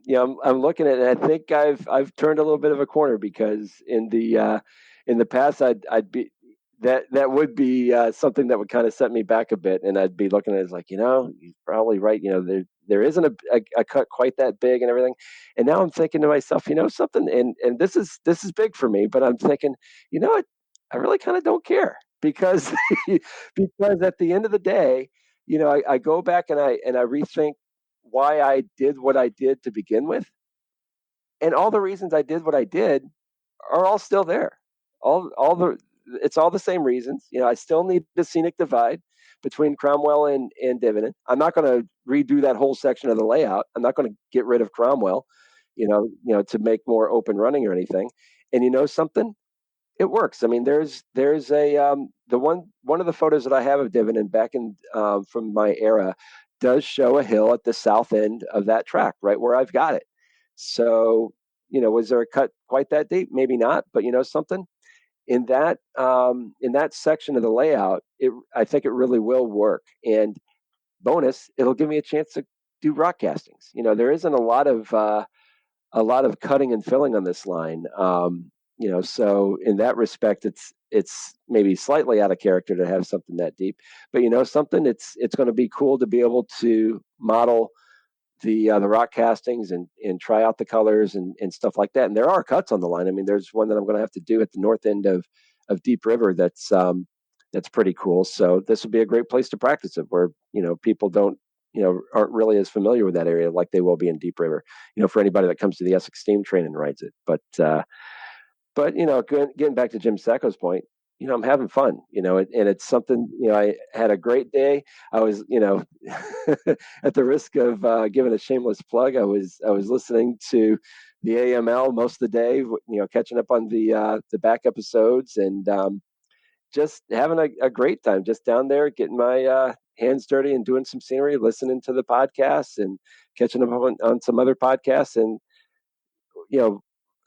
looking at it and I think I've turned a little bit of a corner because in the past I'd be that would be something that would kind of set me back a bit, and I'd be looking at it as like, you're probably right. There isn't a cut quite that big and everything. And now I'm thinking to myself, something, and this is big for me, but I'm thinking, what, I really kind of don't care because because at the end of the day, I go back and I rethink why I did what I did to begin with. And all the reasons I did what I did are all still there. All the It's all the same reasons. I still need the scenic divide between Cromwell and Dividend. I'm not going to redo that whole section of the layout. I'm not going to get rid of Cromwell, to make more open running or anything. And something, it works. I mean, there's a the one of the photos that I have of Dividend back in from my era does show a hill at the south end of that track, right where I've got it. So, was there a cut quite that deep? Maybe not, but something in that section of the layout, I think it really will work. And bonus, it'll give me a chance to do rock castings. There isn't a lot of cutting and filling on this line. So in that respect, it's maybe slightly out of character to have something that deep, but something, it's going to be cool to be able to model the rock castings and try out the colors and stuff like that. And there are cuts on the line. I mean, there's one that I'm going to have to do at the north end of Deep River that's pretty cool. So this would be a great place to practice it, where people aren't really as familiar with that area like they will be in Deep River. For anybody that comes to the Essex Steam Train and rides it. But getting back to Jim Sacco's point, I'm having fun, and it's something, I had a great day. I was, at the risk of giving a shameless plug, I was listening to the AML most of the day, catching up on the back episodes, and just having a great time, just down there getting my hands dirty and doing some scenery, listening to the podcasts and catching up on some other podcasts. And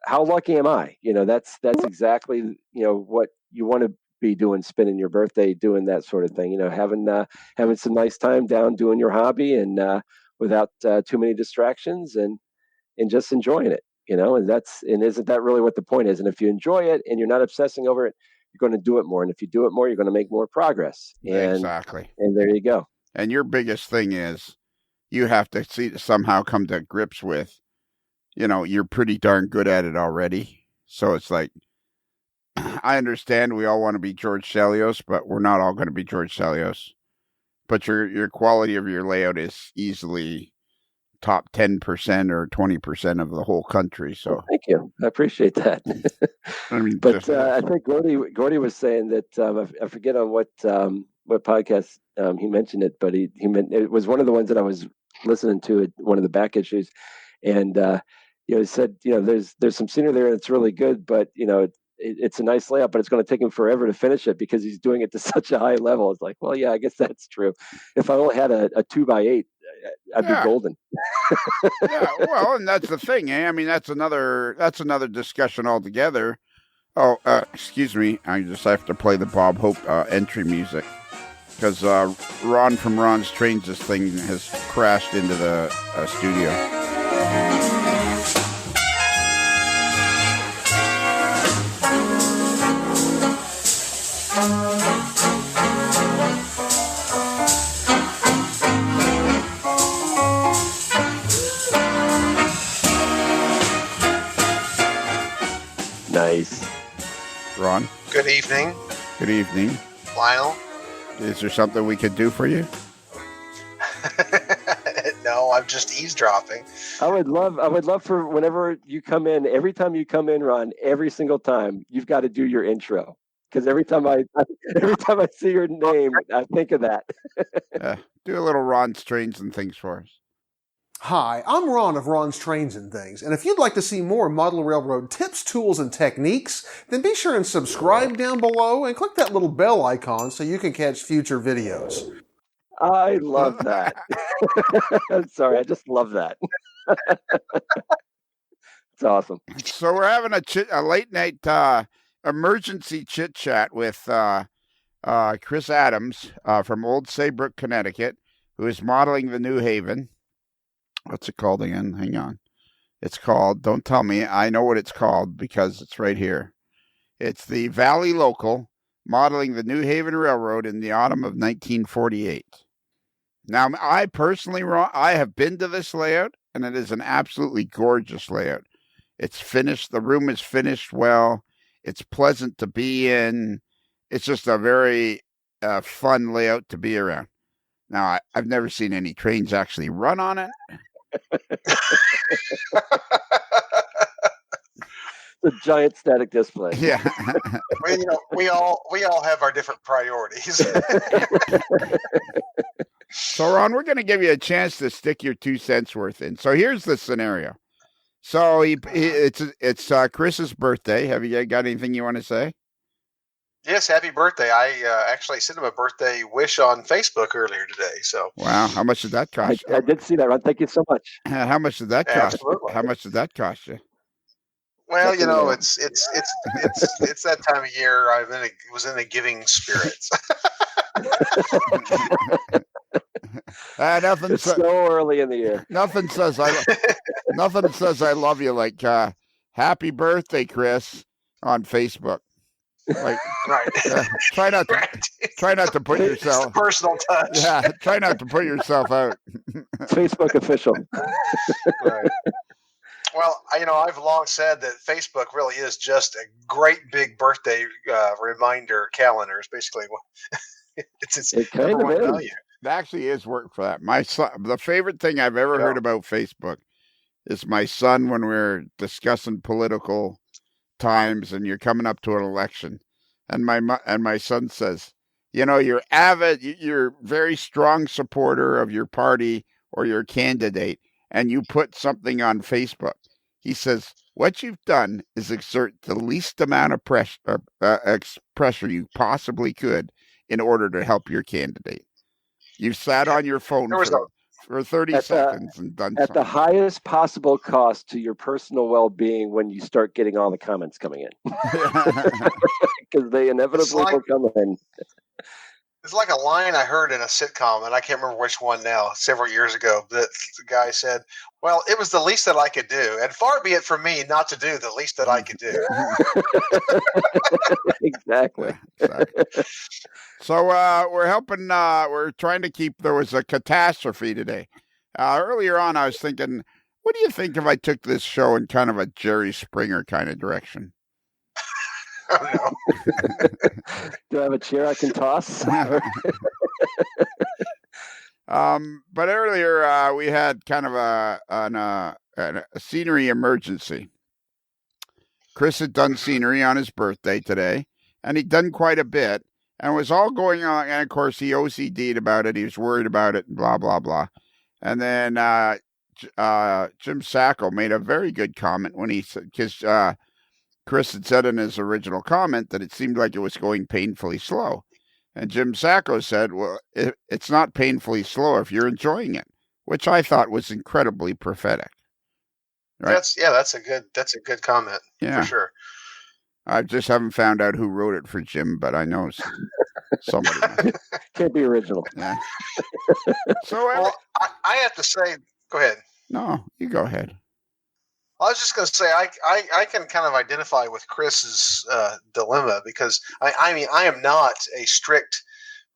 how lucky am I? That's exactly what you want to be doing, spending your birthday doing that sort of thing. Having some nice time down doing your hobby and without too many distractions and just enjoying it. And isn't that really what the point is? And if you enjoy it and you're not obsessing over it, you're going to do it more. And if you do it more, you're going to make more progress. Exactly. And there you go. And your biggest thing is you have to somehow come to grips with, you're pretty darn good at it already. So it's like, I understand we all want to be George Chelios, but we're not all going to be George Chelios. But your quality of your layout is easily top 10% or 20% of the whole country. So well, thank you. I appreciate that. I mean, but I think Gordy was saying that I forget on what podcast he mentioned it, but he meant it was one of the ones that I was listening to at one of the back issues, and he said there's some scenery there and it's really good, but it's a nice layout, but it's going to take him forever to finish it because he's doing it to such a high level. It's like, well, yeah, I guess that's true. If I only had a 2x8, I'd be golden. Yeah, well, and that's the thing, eh? I mean, that's another discussion altogether. Oh, excuse me, I just have to play the Bob Hope entry music because Ron from Ron's Trains, this thing has crashed into the studio. Nice. Ron? Good evening. Good evening. Lionel? Is there something we could do for you? No, I'm just eavesdropping. I would love for whenever you come in, every time you come in, Ron, every single time, you've got to do your intro. Because every time I see your name, I think of that. Do a little Ron's Trains and Things for us. Hi, I'm Ron of Ron's Trains and Things, and if you'd like to see more model railroad tips, tools, and techniques, then be sure and subscribe down below and click that little bell icon so you can catch future videos. I love that. I'm sorry, I just love that. That's awesome. So we're having a late night emergency chit chat with Chris Adams from Old Saybrook, Connecticut, who is modeling the New Haven. What's it called again? Hang on. It's called, don't tell me, I know what it's called because it's right here. It's the Valley Local, modeling the New Haven Railroad in the autumn of 1948. Now, I personally, I have been to this layout, and it is an absolutely gorgeous layout. It's finished. The room is finished well. It's pleasant to be in. It's just a very fun layout to be around. Now, I've never seen any trains actually run on it. The giant static display. Yeah. we all have our different priorities. So, Ron, we're going to give you a chance to stick your 2 cents worth in. So here's the scenario. So it's Chris's birthday. Have you got anything you want to say? Yes, happy birthday. I actually sent him a birthday wish on Facebook earlier today. So wow, how much did that cost you? I did see that, Ron. Thank you so much. How much did that cost? Absolutely. How much did that cost you? Well, it's that time of year. Was in a giving spirit. Nothing. It's so early in the year. Nothing says I love you like happy birthday, Chris, on Facebook. Like, right. Try not to put yourself. It's a personal touch. Yeah, try not to put yourself out. Facebook official. Right. Well, I've long said that Facebook really is just a great big birthday reminder calendar. It's basically it kind of is. Value. It actually is work for that. My son, the favorite thing I've ever heard about Facebook is my son when we're discussing political times and you're coming up to an election, and my son says, you're very strong supporter of your party or your candidate, and you put something on Facebook. He says, what you've done is exert the least amount of pressure you possibly could in order to help your candidate. You sat on your phone for 30 seconds and done something. At the highest possible cost to your personal well-being when you start getting all the comments coming in. Because they inevitably will come in. It's like a line I heard in a sitcom, and I can't remember which one now, several years ago, that the guy said, well, it was the least that I could do, and far be it from me not to do the least that I could do. Exactly. So we're trying to keep, there was a catastrophe today. Earlier on, I was thinking, what do you think if I took this show in kind of a Jerry Springer kind of direction? Oh, no. Do I have a chair I can toss? But earlier we had kind of a scenery emergency. Chris had done scenery on his birthday today, and he'd done quite a bit, and it was all going on. And of course, he OCD'd about it. He was worried about it, and blah blah blah. And then Jim Sacco made a very good comment when he said, because Chris had said in his original comment that it seemed like it was going painfully slow. And Jim Sacco said, well, it's not painfully slow if you're enjoying it, which I thought was incredibly prophetic. Right? That's a good comment, for sure. I just haven't found out who wrote it for Jim, but I know somebody. Can't be original. Yeah. So I have to say, go ahead. No, you go ahead. I was just going to say I can kind of identify with Chris's dilemma because I am not a strict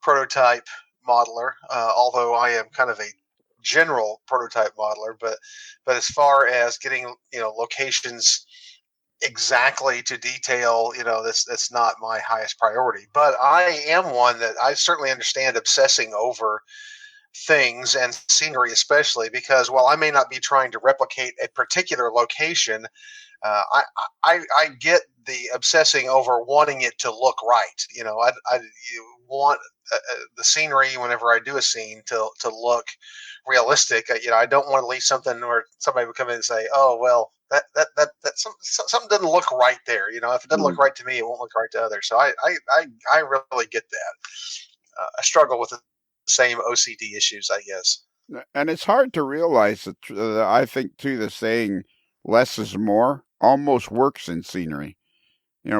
prototype modeler, although I am kind of a general prototype modeler. But as far as getting locations exactly to detail, that's not my highest priority. But I am one that I certainly understand obsessing over things and scenery, especially because while I may not be trying to replicate a particular location, I get the obsessing over wanting it to look right. I want the scenery whenever I do a scene to look realistic. I don't want to leave something where somebody would come in and say, "Oh, well, that something doesn't look right there." If it doesn't look right to me, it won't look right to others. So I really get that. I struggle with the same OCD issues, I guess. And it's hard to realize that I think too, the saying less is more almost works in scenery.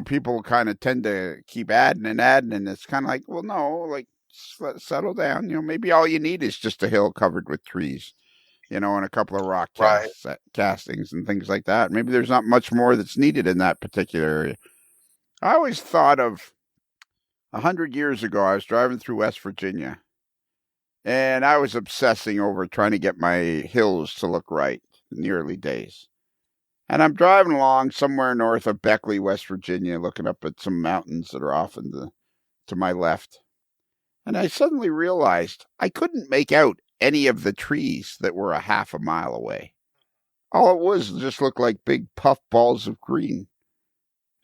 People kind of tend to keep adding, and it's kind of like, well, no, like settle down. Maybe all you need is just a hill covered with trees, and a couple of rock Right. castings and things like that. Maybe there's not much more that's needed in that particular area. I always thought of 100 years ago, I was driving through West Virginia, and I was obsessing over trying to get my hills to look right in the early days. And I'm driving along somewhere north of Beckley, West Virginia, looking up at some mountains that are off to my left. And I suddenly realized I couldn't make out any of the trees that were a half a mile away. All it was just looked like big puff balls of green.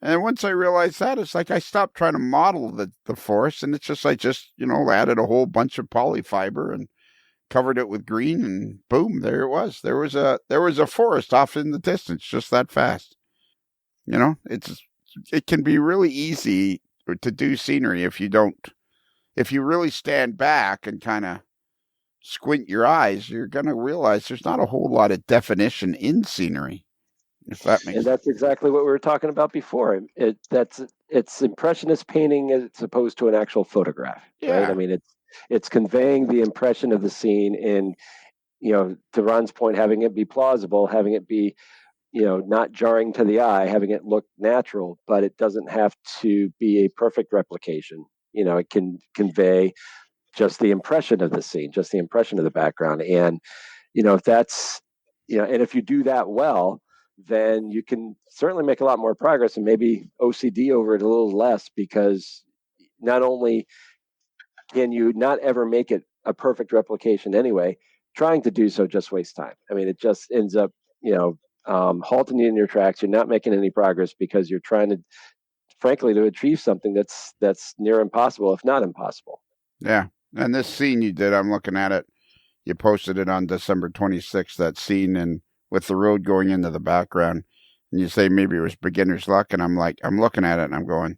And once I realized that, it's like I stopped trying to model the forest, and it's just I just added a whole bunch of polyfiber and covered it with green, and boom, there it was. There was a forest off in the distance, just that fast. It can be really easy to do scenery if you really stand back and kind of squint your eyes. You're gonna realize there's not a whole lot of definition in scenery. If that makes sense. That's exactly what we were talking about before. It's impressionist painting as opposed to an actual photograph, right? I mean, it's conveying the impression of the scene, and to Ron's point, having it be plausible, having it be not jarring to the eye, having it look natural, but it doesn't have to be a perfect replication. It can convey just the impression of the scene, just the impression of the background, and if that's and if you do that well, then you can certainly make a lot more progress and maybe OCD over it a little less, because not only can you not ever make it a perfect replication anyway, trying to do so just wastes time. I mean, it just ends up, halting you in your tracks. You're not making any progress because you're trying to, frankly, to achieve something that's near impossible, if not impossible. Yeah. And this scene you did, I'm looking at it. You posted it on December 26th, that scene, and with the road going into the background. And you say maybe it was beginner's luck. And I'm looking at it and I'm going,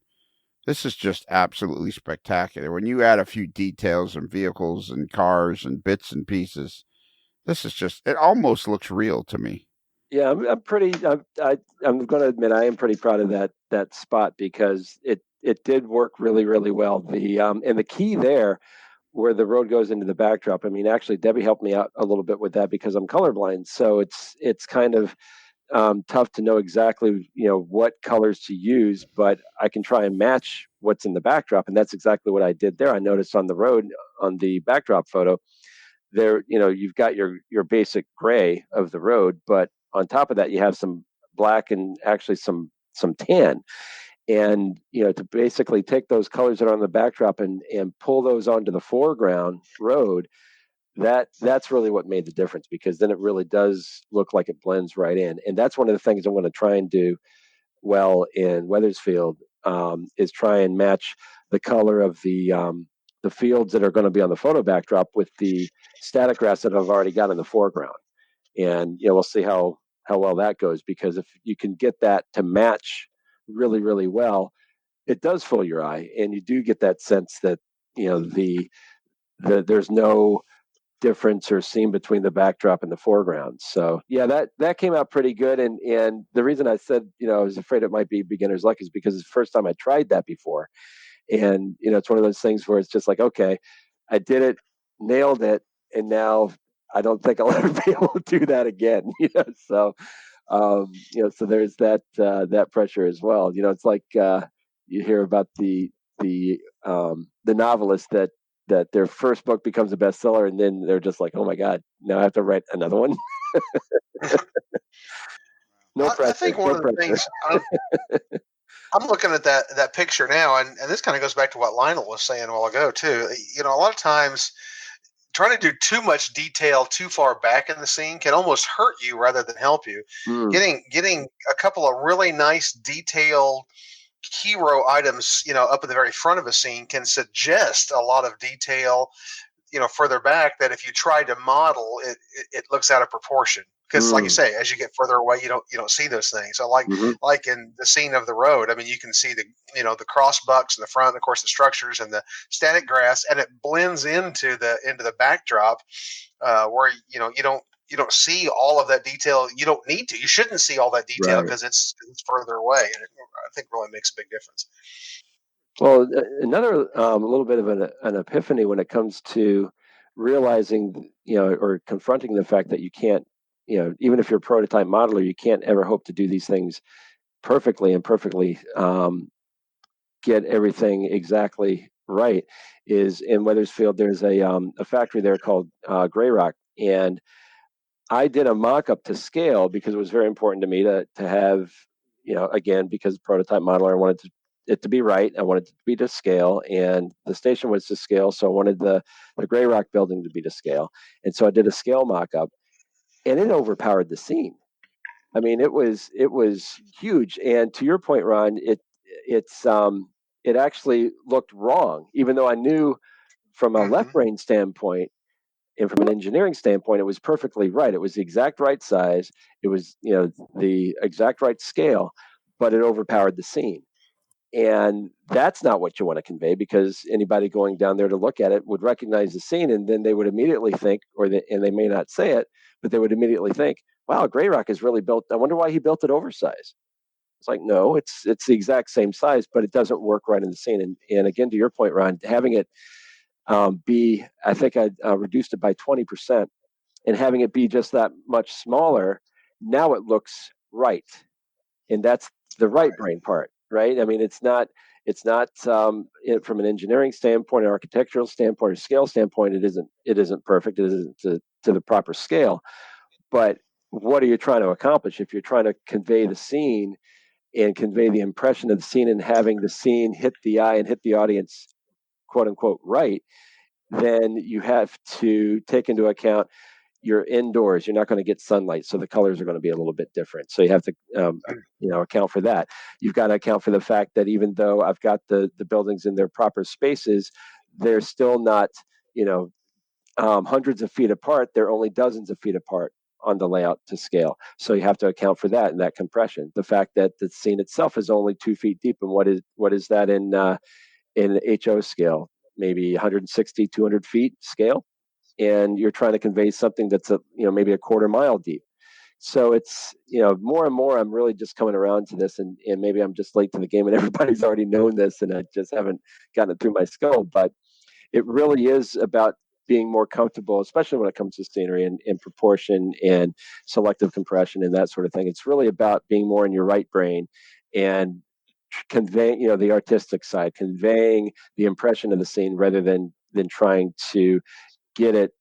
this is just absolutely spectacular. When you add a few details and vehicles and cars and bits and pieces, this is just, it almost looks real to me. Yeah, I'm going to admit I am pretty proud of that spot, because it did work really, really well. And the key there, where the road goes into the backdrop, I mean, actually Debbie helped me out a little bit with that because I'm colorblind. So it's kind of tough to know exactly, what colors to use, but I can try and match what's in the backdrop. And that's exactly what I did there. I noticed on the road, on the backdrop photo there, you've got your basic gray of the road, but on top of that, you have some black and actually some tan. And to basically take those colors that are on the backdrop and pull those onto the foreground road, that's really what made the difference, because then it really does look like it blends right in. And that's one of the things I'm going to try and do well in Weathersfield, is try and match the color of the fields that are going to be on the photo backdrop with the static grass that I've already got in the foreground. And we'll see how well that goes, because if you can get that to match really, really well, it does fool your eye, and you do get that sense that there's no difference or seam between the backdrop and the foreground. So yeah, that came out pretty good. And the reason I said I was afraid it might be beginner's luck is because it's the first time I tried that before, and it's one of those things where it's just like, okay, I did it, nailed it, and now I don't think I'll ever be able to do that again. So so there's that pressure as well. It's like you hear about the novelist that their first book becomes a bestseller, and then they're just like, oh my God, now I have to write another one. No pressure. I think one of the things I'm looking at that picture now, and this kind of goes back to what Lionel was saying a while ago too. A lot of times trying to do too much detail too far back in the scene can almost hurt you rather than help you. Getting a couple of really nice detailed hero items, up at the very front of a scene can suggest a lot of detail, further back, that if you try to model it, it looks out of proportion. Because, like you say, as you get further away, you don't see those things. So, like in the scene of the road, I mean, you can see the cross bucks in the front, and of course the structures and the static grass, and it blends into the backdrop, where you don't see all of that detail. You don't need to. You shouldn't see all that detail Right. because it's further away, and I think really makes a big difference. Well, another little bit of an epiphany when it comes to realizing, or confronting the fact that you can't, even if you're a prototype modeler, you can't ever hope to do these things perfectly and perfectly get everything exactly right. Is in Weathersfield, there's a factory there called Grey Rock, and I did a mock-up to scale because it was very important to me to have, again, because prototype modeler, I wanted it to be right. I wanted it to be to scale, and the station was to scale, so I wanted the Grey Rock building to be to scale. And so I did a scale mock-up, and it overpowered the scene. I mean, it was huge. And to your point, Ron, it actually looked wrong, even though I knew from a left brain standpoint and from an engineering standpoint, it was perfectly right. It was the exact right size. It was, the exact right scale, but it overpowered the scene. And that's not what you want to convey, because anybody going down there to look at it would recognize the scene, and then they would immediately think, and they may not say it, but they would immediately think, wow, Grey Rock is really built. I wonder why he built it oversized. It's like, no, it's the exact same size, but it doesn't work right in the scene. And again, to your point, Ron, having it I think I reduced it by 20%, and having it be just that much smaller, now it looks right. And that's the right brain part, right? I mean, it's not from an engineering standpoint, an architectural standpoint, or scale standpoint, it isn't perfect. It isn't to the proper scale. But what are you trying to accomplish? If you're trying to convey the scene and convey the impression of the scene, and having the scene hit the eye and hit the audience, quote unquote, right, then you have to take into account you're indoors. You're not going to get sunlight, so the colors are going to be a little bit different. So you have to, account for that. You've got to account for the fact that even though I've got the buildings in their proper spaces, they're still not, hundreds of feet apart. They're only dozens of feet apart on the layout to scale. So you have to account for that and that compression. The fact that the scene itself is only 2 feet deep, and what is that in HO scale? Maybe 160, 200 feet scale, and you're trying to convey something that's maybe a quarter mile deep. So it's, more and more I'm really just coming around to this, and maybe I'm just late to the game and everybody's already known this and I just haven't gotten it through my skull, but it really is about being more comfortable, especially when it comes to scenery and proportion and selective compression and that sort of thing. It's really about being more in your right brain and conveying, the artistic side, conveying the impression of the scene rather than trying to get it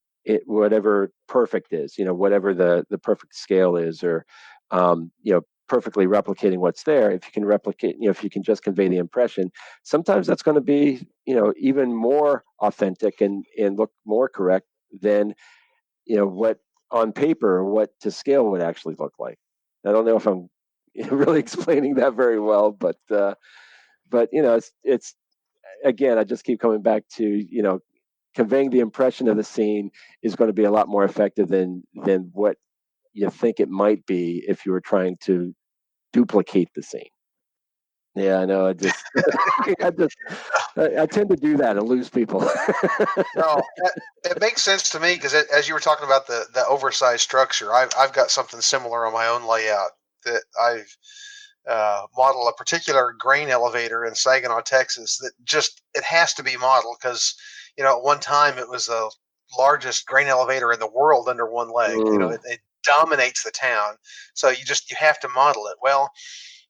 whatever perfect is, whatever the perfect scale is, or perfectly replicating what's there. If you can replicate, if you can just convey the impression, sometimes that's going to be, even more authentic and look more correct than, what on paper or what to scale would actually look like. I don't know if I'm really explaining that very well, but it's again, I just keep coming back to, conveying the impression of the scene is going to be a lot more effective than what you think it might be if you were trying to duplicate the scene. Yeah, I know. I tend to do that and lose people. No, it makes sense to me because as you were talking about the oversized structure, I've got something similar on my own layout that I've modeled a particular grain elevator in Saginaw, Texas. That it has to be modeled because at one time it was the largest grain elevator in the world under one leg. It dominates the town, so you have to model it. Well,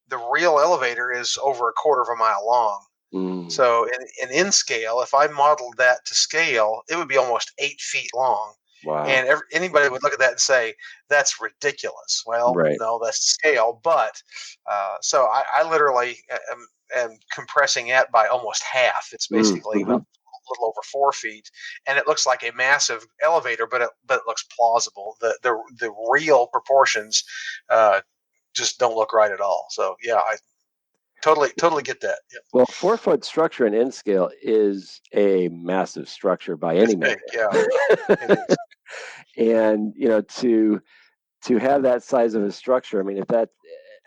the real elevator is over a quarter of a mile long. So in scale, if I modeled that to scale, it would be almost 8 feet long. Wow. And anybody would look at that and say, that's ridiculous. Well, right. No, that's scale. But so I literally am compressing it by almost half. It's basically about a little over 4 feet. And it looks like a massive elevator, but it looks plausible. The real proportions just don't look right at all. So, yeah, I totally get that. Yeah. Well, 4-foot structure in scale is a massive structure by any measure. Yeah. It is. And to have that size of a structure, I mean,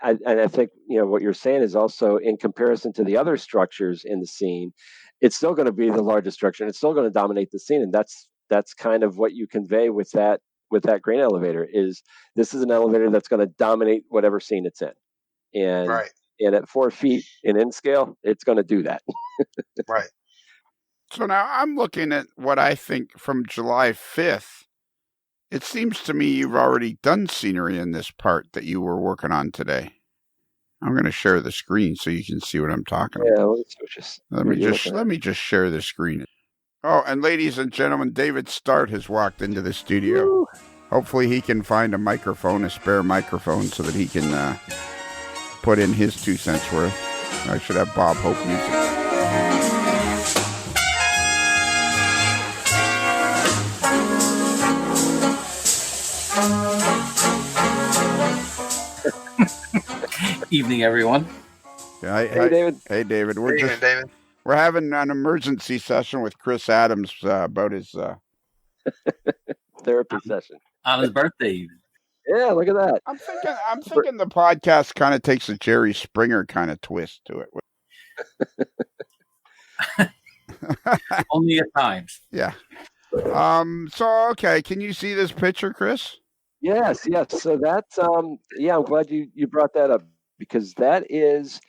I think what you're saying is also in comparison to the other structures in the scene, it's still going to be the largest structure, and it's still going to dominate the scene, and that's kind of what you convey with that with that grain elevator is this is an elevator that's going to dominate whatever scene it's in. And Right. and at 4 feet in scale, it's going to do that. Right. So now I'm looking at what I think from July 5th. It seems to me you've already done scenery in this part that you were working on today. I'm going to share the screen so you can see what I'm talking about. Let me just share the screen. Oh, and ladies and gentlemen, David Start has walked into the studio. Woo. Hopefully he can find a microphone, a spare microphone, so that he can put in his 2 cents worth. I should have Bob Hope music. Evening, everyone. Hey, David. Hey, David. David. We're having an emergency session with Chris Adams about his therapy session on his birthday. Yeah, look at that. I'm thinking the podcast kind of takes a Jerry Springer kind of twist to it. Only at times. Yeah. So okay, can you see this picture, Chris? Yes. So that's I'm glad you brought that up, because that is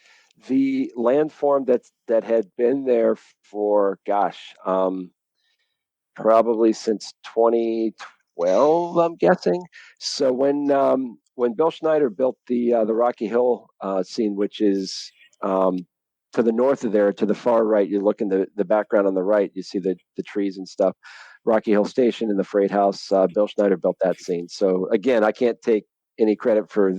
the landform that had been there for probably since 2012, I'm guessing. So when Bill Schneider built the Rocky Hill scene, which is to the north of there, to the far right, you look in the background on the right, you see the trees and stuff. Rocky Hill Station and the freight house. Bill Schneider built that scene. So again, I can't take any credit for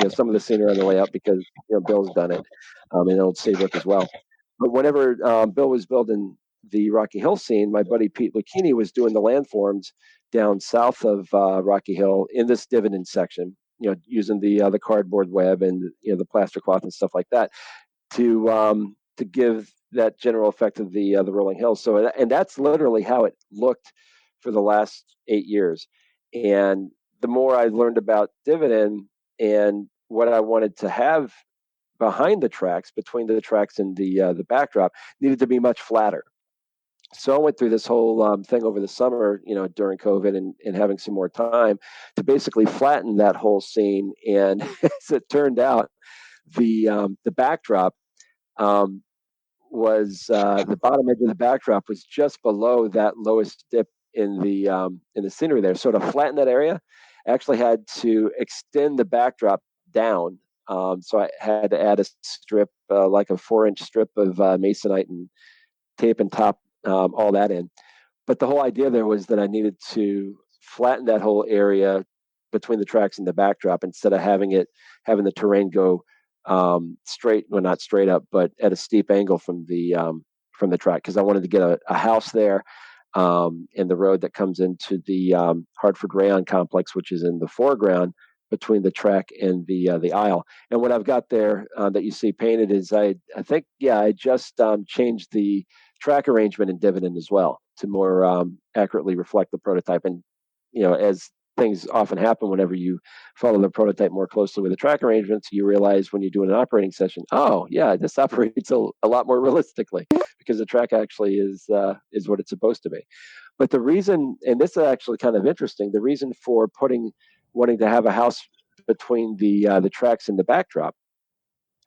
some of the scenery on the layout, because Bill's done it, and Old Saybrook as well. But whenever Bill was building the Rocky Hill scene, my buddy Pete Lucchini was doing the landforms down south of Rocky Hill in this dividend section, using the cardboard web and the plaster cloth and stuff like that to give that general effect of the rolling hills. So, and that's literally how it looked for the last 8 years. And the more I learned about dividend and what I wanted to have behind the tracks, between the tracks and the backdrop, needed to be much flatter. So I went through this whole thing over the summer, during COVID and having some more time to basically flatten that whole scene. And as it turned out, the backdrop was the bottom edge of the backdrop was just below that lowest dip in the scenery there. So to flatten that area, I actually had to extend the backdrop down. So I had to add a strip, like a 4-inch strip of masonite and tape and top all that in. But the whole idea there was that I needed to flatten that whole area between the tracks and the backdrop, instead of having the terrain go straight, well, not straight up, but at a steep angle from the track, because I wanted to get a house there, and the road that comes into the Hartford Rayon complex, which is in the foreground between the track and the aisle. And what I've got there that you see painted is I just changed the track arrangement in dividend as well to more accurately reflect the prototype. And as things often happen whenever you follow the prototype more closely with the track arrangements, you realize when you do an operating session, oh yeah, this operates a lot more realistically, because the track actually is what it's supposed to be. But the reason, and this is actually kind of interesting, the reason for wanting to have a house between the tracks and the backdrop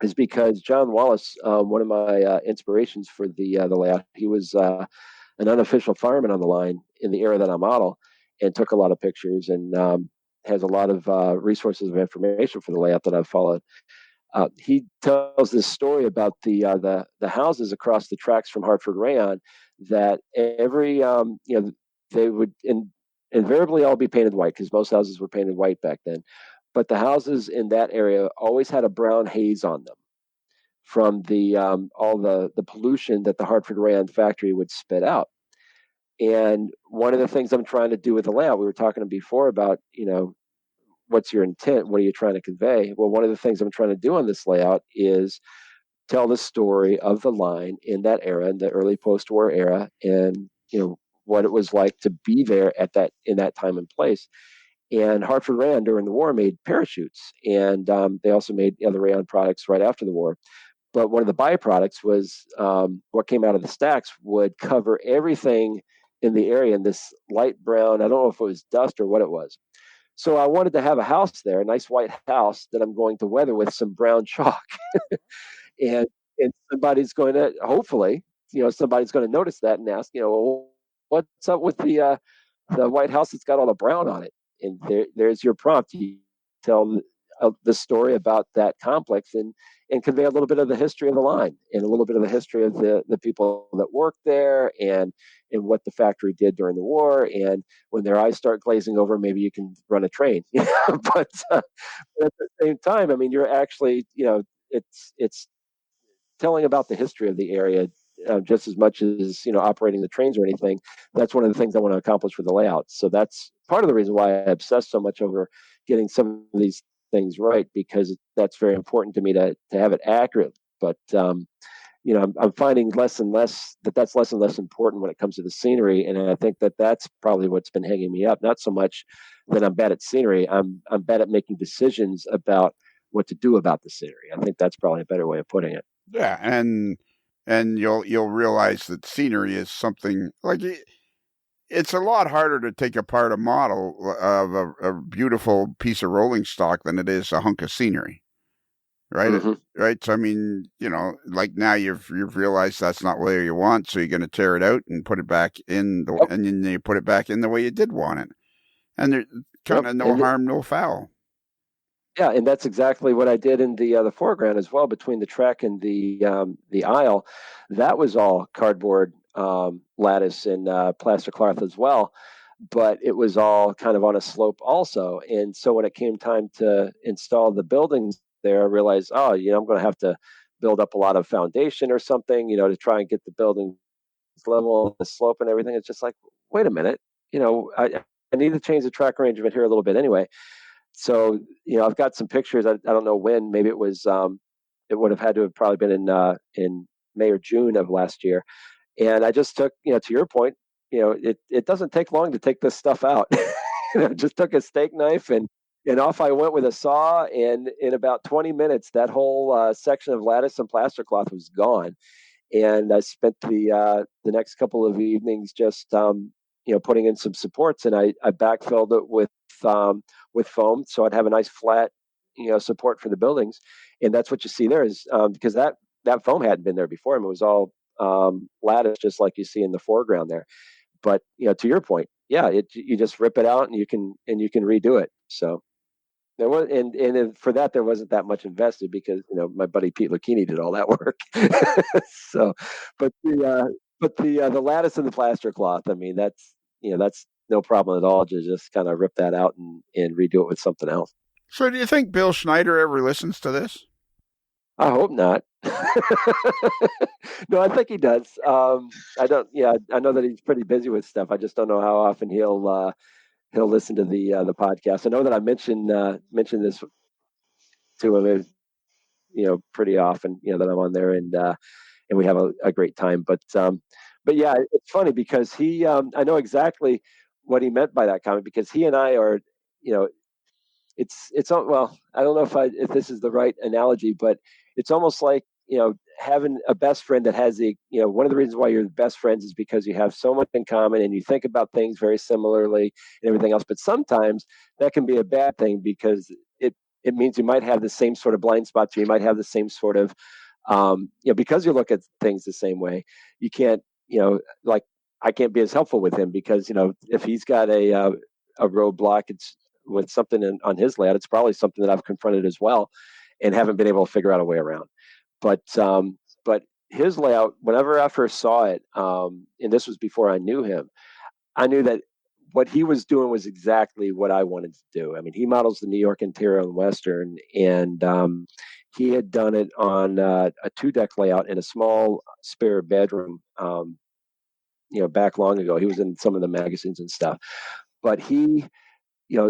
is because John Wallace, one of my inspirations for the layout, he was an unofficial fireman on the line in the era that I model, and took a lot of pictures, and has a lot of resources of information for the layout that I've followed. He tells this story about the houses across the tracks from Hartford Rayon, that every they would invariably all be painted white, because most houses were painted white back then. But the houses in that area always had a brown haze on them from all the pollution that the Hartford Rayon factory would spit out. And one of the things I'm trying to do with the layout, we were talking before about, what's your intent? What are you trying to convey? Well, one of the things I'm trying to do on this layout is tell the story of the line in that era, in the early post-war era, and what it was like to be there in that time and place. And Hartford Rayon during the war made parachutes, and they also made other Rayon products right after the war. But one of the byproducts was what came out of the stacks would cover everything in the area, and this light brown, I don't know if it was dust or what it was. So I wanted to have a house there, a nice white house that I'm going to weather with some brown chalk. and and somebody's going to, hopefully, somebody's going to notice that and ask, well, what's up with the White House that's got all the brown on it? And there's your prompt. You tell the story about that complex and convey a little bit of the history of the line and a little bit of the history of the people that worked there and what the factory did during the war. And when their eyes start glazing over, maybe you can run a train. But at the same time, I mean, you're actually, it's telling about the history of the area just as much as operating the trains or anything. That's one of the things I want to accomplish with the layout. So that's part of the reason why I obsess so much over getting some of these things right, because that's very important to me to have it accurate. But I'm finding less and less that's less and less important when it comes to the scenery, and I think that's probably what's been hanging me up. Not so much that I'm bad at scenery. I'm bad at making decisions about what to do about the scenery. I think that's probably a better way of putting it. Yeah, and you'll realize that scenery is something like it's a lot harder to take apart a model of a beautiful piece of rolling stock than it is a hunk of scenery, right? Mm-hmm. Right. So I mean, like now you've realized that's not where you want, so you're going to tear it out and put it back in, and then you put it back in the way you did want it, and there's kind of no harm, no foul. Yeah, and that's exactly what I did in the foreground as well, between the track and the aisle. That was all cardboard, lattice, and plaster cloth as well, but it was all kind of on a slope also. And so when it came time to install the buildings there, I realized, I'm going to have to build up a lot of foundation or something, to try and get the building level, the slope, and everything. It's just like, wait a minute, I need to change the track arrangement here a little bit anyway. So, I've got some pictures. I don't know when. Maybe it was. It would have had to have probably been in May or June of last year. And I just took, to your point, it doesn't take long to take this stuff out. Just took a steak knife and off I went with a saw. And in about 20 minutes, that whole section of lattice and plaster cloth was gone. And I spent the next couple of evenings just putting in some supports, and I backfilled it with foam, so I'd have a nice flat support for the buildings. And that's what you see there is because that foam hadn't been there before. I mean, it was all lattice, just like you see in the foreground there. But to your point, yeah, you just rip it out and you can redo it. So there was, and for that there wasn't that much invested because my buddy Pete Lucchini did all that work. So, but the lattice and the plaster cloth, I mean, that's no problem at all to just kind of rip that out and redo it with something else. So do you think Bill Schneider ever listens to this? I hope not. No, I think he does. I don't. Yeah, I know that he's pretty busy with stuff. I just don't know how often he'll listen to the podcast. I know that I mentioned this to him, pretty often. That I'm on there and we have a great time. But yeah, it's funny because he. I know exactly what he meant by that comment because he and I are, it's well, I don't know if this is the right analogy, but it's almost like having a best friend that has one of the reasons why you're the best friends is because you have so much in common and you think about things very similarly and everything else. But sometimes that can be a bad thing because it means you might have the same sort of blind spots, or you might have the same sort of because you look at things the same way. You can't like I can't be as helpful with him because if he's got a roadblock, it's with something on his layout, it's probably something that I've confronted as well and haven't been able to figure out a way around. But his layout, whenever I first saw it, and this was before I knew him, I knew that what he was doing was exactly what I wanted to do. I mean, he models the New York Interior and Western, and he had done it on a 2-deck layout in a small spare bedroom, back long ago. He was in some of the magazines and stuff. But he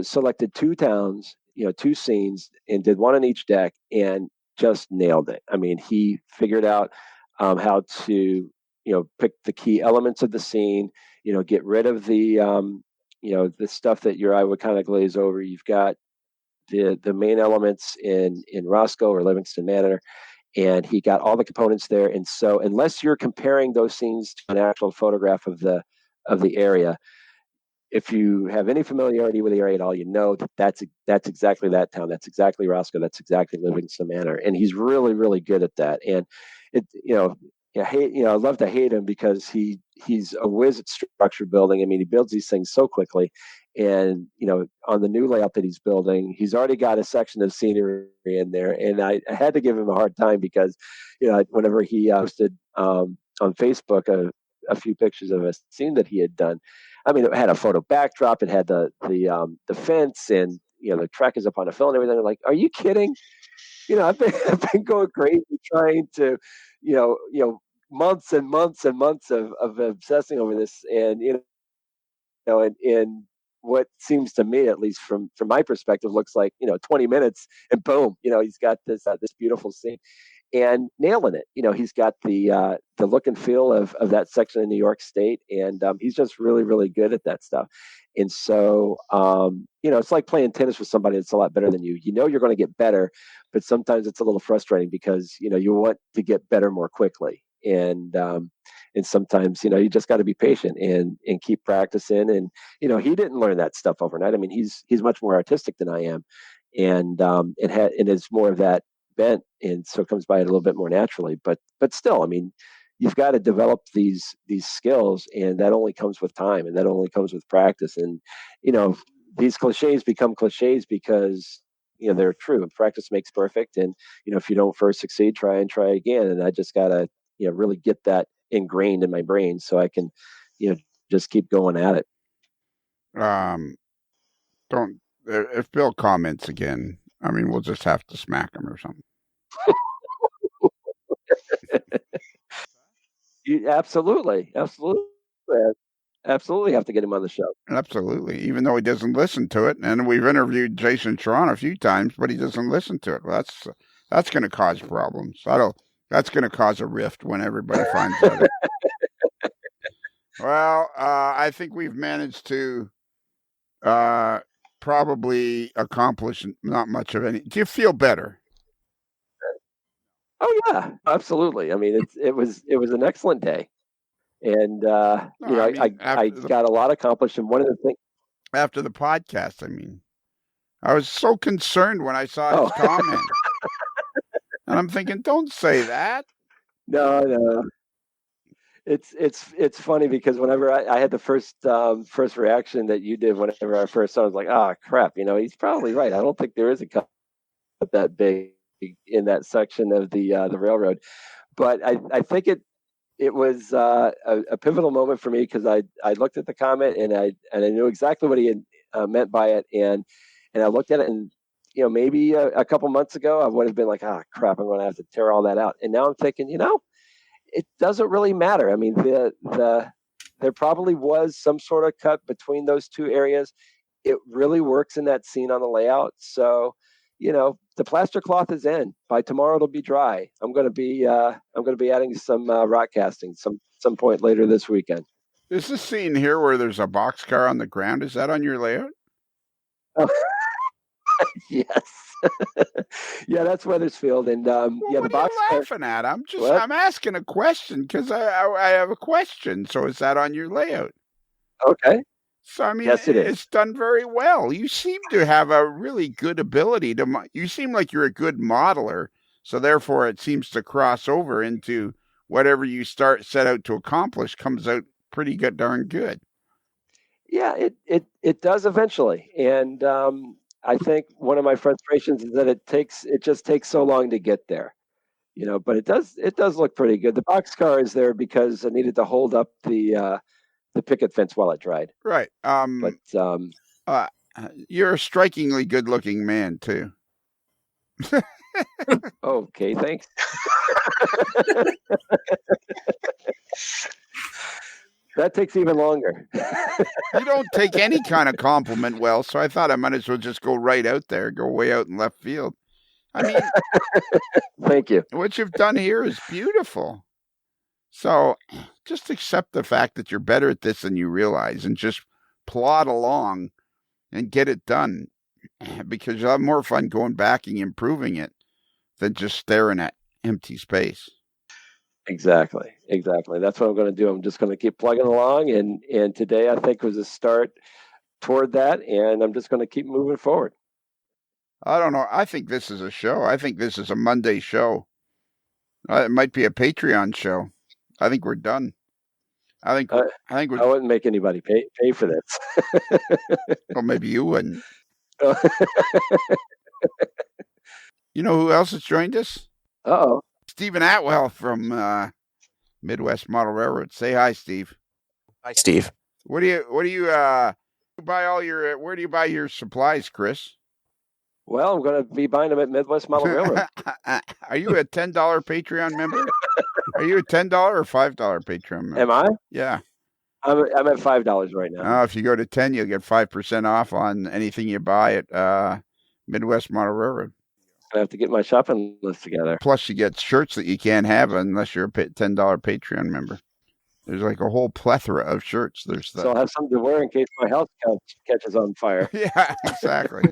selected 2 towns, 2 scenes, and did one on each deck and just nailed it. I mean, he figured out how to, pick the key elements of the scene, get rid of the, the stuff that your eye would kind of glaze over. You've got the main elements in Roscoe or Livingston Manor, and he got all the components there. And so unless you're comparing those scenes to an actual photograph of the the area. If you have any familiarity with the area at all, you know that's exactly that town. That's exactly Roscoe. That's exactly Livingston Manor. And he's really, really good at that. And I love to hate him because he's a whiz at structure building. I mean, he builds these things so quickly. And, on the new layout that he's building, he's already got a section of scenery in there. And I had to give him a hard time because, whenever he posted on Facebook a few pictures of a scene that he had done, I mean, it had a photo backdrop. It had the fence, and the track is up on a fill and everything. I'm like, are you kidding? I've been going crazy trying to, months and months and months of obsessing over this, and and what seems to me, at least from my perspective, looks like 20 minutes, and boom, he's got this beautiful scene. And nailing it. He's got the look and feel of that section of New York State, and he's just really, really good at that stuff. And so, it's like playing tennis with somebody that's a lot better than you. You're going to get better, but sometimes it's a little frustrating because you want to get better more quickly, and sometimes you just got to be patient and keep practicing. And he didn't learn that stuff overnight. I mean, he's much more artistic than I am, and it's more of that bent, and so it comes by it a little bit more naturally, but still, I mean, you've got to develop these skills, and that only comes with time, and that only comes with practice. And these cliches become cliches because they're true, and practice makes perfect. And if you don't first succeed, try again. And I just gotta really get that ingrained in my brain so I can just keep going at it. Don't if Bill comments again, I mean, we'll just have to smack him or something. You absolutely have to get him on the show. Absolutely, even though he doesn't listen to it. And we've interviewed Jason Sharon a few times, but he doesn't listen to it. Well, that's going to cause problems. That's going to cause a rift when everybody finds out. Well, I think we've managed to probably accomplish not much of any. Do you feel better? Oh yeah, absolutely. I mean, it was an excellent day, and I got a lot accomplished. And one of the things after the podcast, I mean, I was so concerned when I saw his comment, and I'm thinking, don't say that. No. It's funny because whenever I had the first reaction that you did whenever I first saw it, I was like, crap, he's probably right. I don't think there is a cut that big in that section of the railroad, but I think it was a pivotal moment for me because I looked at the comment and I knew exactly what he had meant by it, and I looked at it, and maybe a couple months ago I would have been like, crap, I'm going to have to tear all that out, and now I'm thinking, it doesn't really matter. I mean, there probably was some sort of cut between those two areas. It really works in that scene on the layout. So, the plaster cloth is in. By tomorrow, it'll be dry. I'm going to be adding some rock casting some point later this weekend. Is this scene here where there's a boxcar on the ground? Is that on your layout? Yes. Yeah, that's Weathersfield, and well, the what boxcar. Are you laughing at? I'm asking a question because I have a question. So is that on your layout? Okay. So I mean, yes, it is. It's done very well. You seem to have a really good ability to. You seem like you're a good modeler, so therefore it seems to cross over into whatever you set out to accomplish comes out pretty good, darn good. Yeah, it does eventually, and I think one of my frustrations is that it just takes so long to get there, but it does look pretty good. The boxcar is there because I needed to hold up the picket fence while it dried. Right. But you're a strikingly good-looking man too. Okay, thanks. That takes even longer. You don't take any kind of compliment well, so I thought I might as well just go right out there, go way out in left field. I mean, thank you. What you've done here is beautiful. So just accept the fact that you're better at this than you realize and just plod along and get it done, because you'll have more fun going back and improving it than just staring at empty space. Exactly. That's what I'm going to do. I'm just going to keep plugging along, and today I think was a start toward that, and I'm just going to keep moving forward. I don't know. I think this is a show. I think this is a Monday show. It might be a Patreon show. I think we're done. I think I wouldn't make anybody pay for this. Well, maybe you wouldn't. You know who else has joined us? Uh-oh. Stephen Atwell from Midwest Model Railroad. Say hi, Steve. Hi, Steve. What do you buy all your? Where do you buy your supplies, Chris? Well, I'm going to be buying them at Midwest Model Railroad. Are you a $10 Patreon member? Are you a $10 or $5 Patreon member? Am I? Yeah. I'm at $5 right now. If you go to 10, you'll get 5% off on anything you buy at Midwest Model Railroad. I have to get my shopping list together. Plus, you get shirts that you can't have unless you're a $10 Patreon member. There's like a whole plethora of shirts. So I'll have something to wear in case my house catches on fire. Yeah, exactly.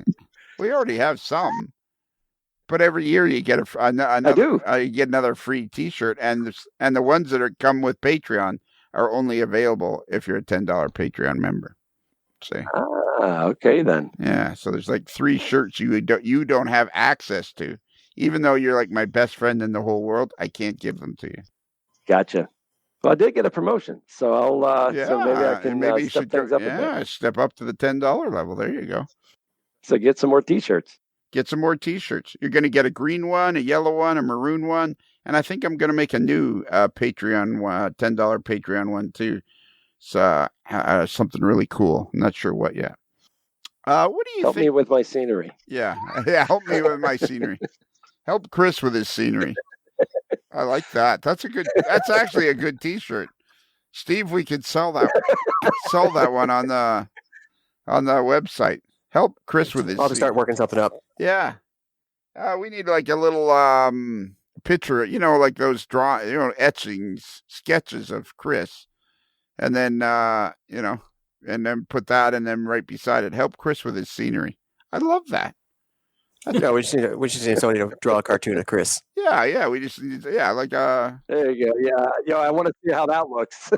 We already have some, but every year you get you get another free T-shirt, and the ones that come with Patreon are only available if you're a $10 Patreon member. See? Okay then. Yeah, so there's like 3 shirts you don't have access to, even though you're like my best friend in the whole world. I can't give them to you. Gotcha. Well, I did get a promotion, so I'll so maybe I can step things up a bit. Yeah, step up to the $10 level. There you go. So get some more T-shirts. Get some more T-shirts. You're going to get a green one, a yellow one, a maroon one, and I think I'm going to make a new Patreon $10 Patreon one too. So something really cool. I'm not sure what yet. What do you think? Help me with my scenery. Yeah, help me with my scenery. Help Chris with his scenery. I like that. That's actually a good T-shirt. Steve, we could sell that one on the website. Help Chris with his. I'll have to start working something up. Yeah. We need like a little picture, like those etchings, sketches of Chris. And then, and then put that, and then right beside it, help Chris with his scenery. I love that. No, we just need somebody to draw a cartoon of Chris. Yeah, we just need, like There you go. Yeah, I want to see how that looks.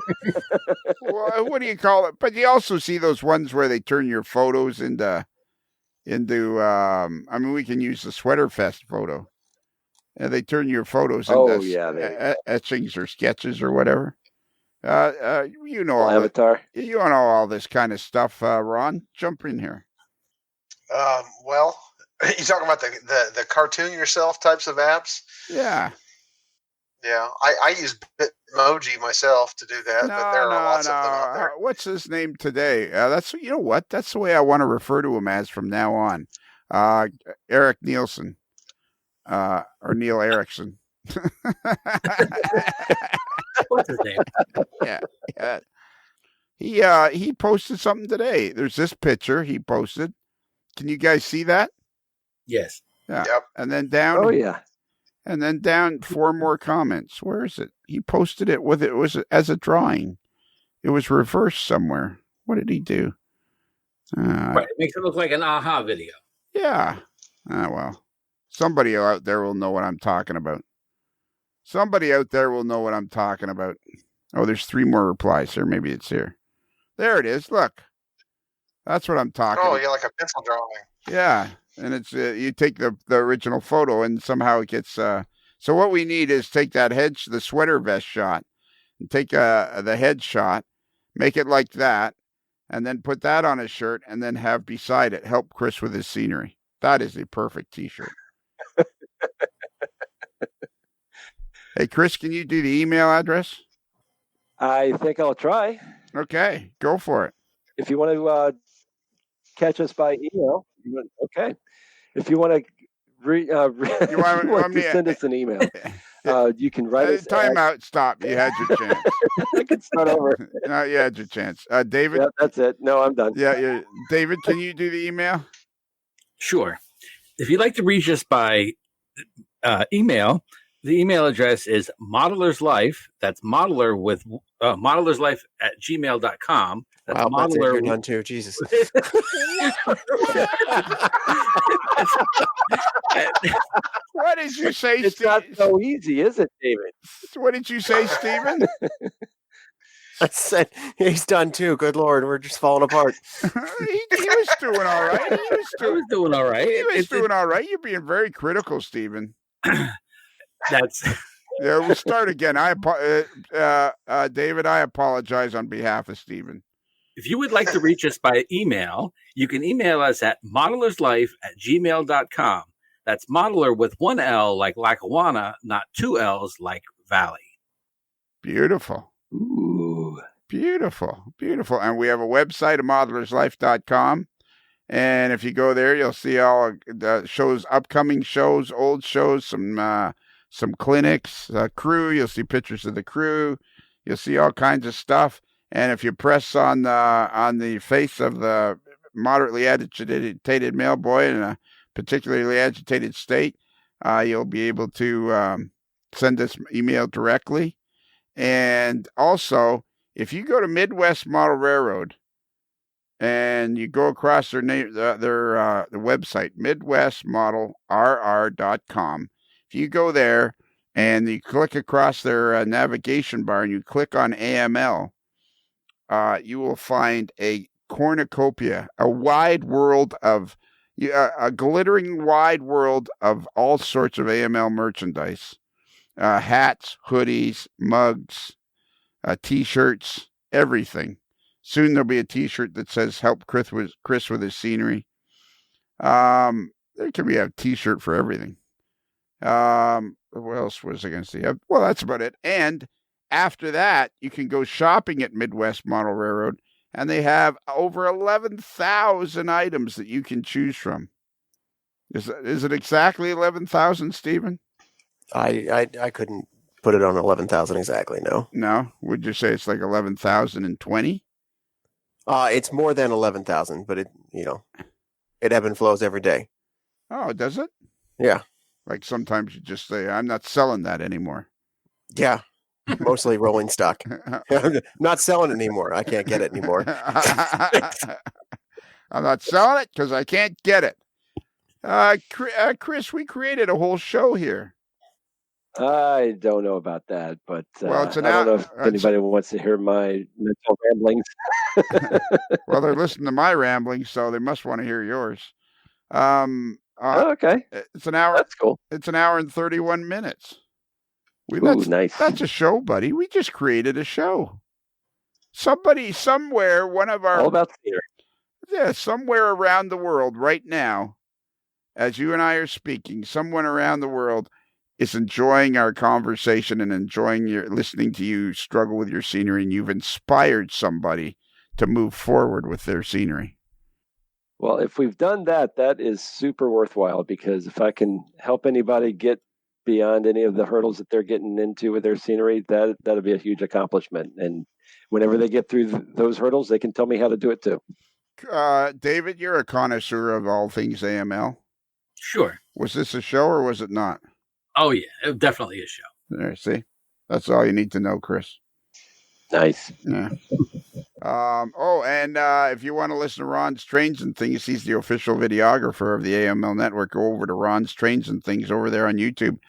Well, what do you call it? But you also see those ones where they turn your photos into. We can use the Sweater Fest photo. And they turn your photos into etchings or sketches or whatever. Avatar. You know all this kind of stuff, Ron. Jump in here. Well, you talking about the cartoon yourself types of apps? Yeah. Yeah, I use Bitmoji myself to do that, but there are lots of them out there. What's his name today? That's the way I want to refer to him as from now on. Eric Nielsen, or Neil Erickson. What's his name? Yeah. He posted something today. There's this picture he posted. Can you guys see that? Yes. Yeah. Yep. And then down. Oh yeah. And then down 4 more comments. Where is it? He posted it it was as a drawing. It was reversed somewhere. What did he do? Right. It makes it look like an aha video. Yeah. Well. Somebody out there will know what I'm talking about. Oh, there's 3 more replies here. Maybe it's here. There it is. Look. That's what I'm talking about. Oh, yeah, like a pencil drawing. Yeah. And it's you take the original photo and somehow it gets. So what we need is take that the sweater vest shot, and take the head shot, make it like that, and then put that on a shirt, and then have beside it help Chris with his scenery. That is a perfect T-shirt. Hey, Chris, can you do the email address? I think I'll try. Okay, go for it. If you want to catch us by email, okay. If you want to send us an email, you can write us. Time out. Stop. You had your chance. I can start over. No, you had your chance. David? Yeah, that's it. No, I'm done. Yeah. David, can you do the email? Sure. If you'd like to reach us by email, The email address is modellerslife. That's modeller with modellerslife@gmail.com. That's Wow, that's it. modeller. You're done too. Jesus. What did you say, It's not so easy, is it, David? What did you say, Stephen? I said he's done too. Good Lord, we're just falling apart. he was doing all right. He was doing all right. He was doing all right. You're being very critical, Stephen. That's. Yeah, we'll start again. David, I apologize on behalf of Stephen. If you would like to reach us by email, you can email us at modellerslife@gmail.com. That's modeller with one L like Lackawanna, not two L's like Valley. Beautiful. Ooh. Beautiful. And we have a website, modellerslife.com. And if you go there, you'll see all the shows, upcoming shows, old shows, some clinics, crew. You'll see pictures of the crew. You'll see all kinds of stuff. And if you press on the face of the moderately agitated male boy in a particularly agitated state, you'll be able to send us email directly. And also, if you go to Midwest Model Railroad and you go across their website, midwestmodelrr.com, if you go there and you click across their navigation bar and you click on AML, you will find a cornucopia, a glittering wide world of all sorts of AML merchandise. Hats, hoodies, mugs, T-shirts, everything. Soon there'll be a T-shirt that says "Help Chris with his scenery." There can be a T-shirt for everything. What else was I going to say? Well, that's about it. And after that, you can go shopping at Midwest Model Railroad, and they have over 11,000 items that you can choose from. Is it exactly 11,000, Stephen? I couldn't put it on 11,000 exactly. No. No. Would you say it's like 11,020? It's more than 11,000, but it ebb and flows every day. Oh, does it? Yeah. Like sometimes you just say, "I'm not selling that anymore." Yeah. Mostly rolling stock. I'm not selling it anymore. I can't get it anymore. I'm not selling it because I can't get it. Chris, we created a whole show here. I don't know about that, but well, I don't know if anybody wants to hear my mental ramblings. Well, they're listening to my ramblings, so they must want to hear yours. Okay. It's an hour. That's cool. It's an hour and 31 minutes. Nice. That's a show, buddy. We just created a show. Somebody, somewhere, one of our... All about theater. Yeah, somewhere around the world right now, as you and I are speaking, someone around the world is enjoying our conversation and enjoying listening to you struggle with your scenery, and you've inspired somebody to move forward with their scenery. Well, if we've done that, that is super worthwhile, because if I can help anybody get beyond any of the hurdles that they're getting into with their scenery, that'll be a huge accomplishment. And whenever they get through those hurdles, they can tell me how to do it too. David, you're a connoisseur of all things AML. Sure. Was this a show or was it not? Oh, yeah. Definitely a show. There, see? That's all you need to know, Chris. Nice. Yeah. If you want to listen to Ron's Trains and Things, he's the official videographer of the AML Network. Go over to Ron's Trains and Things over there on YouTube.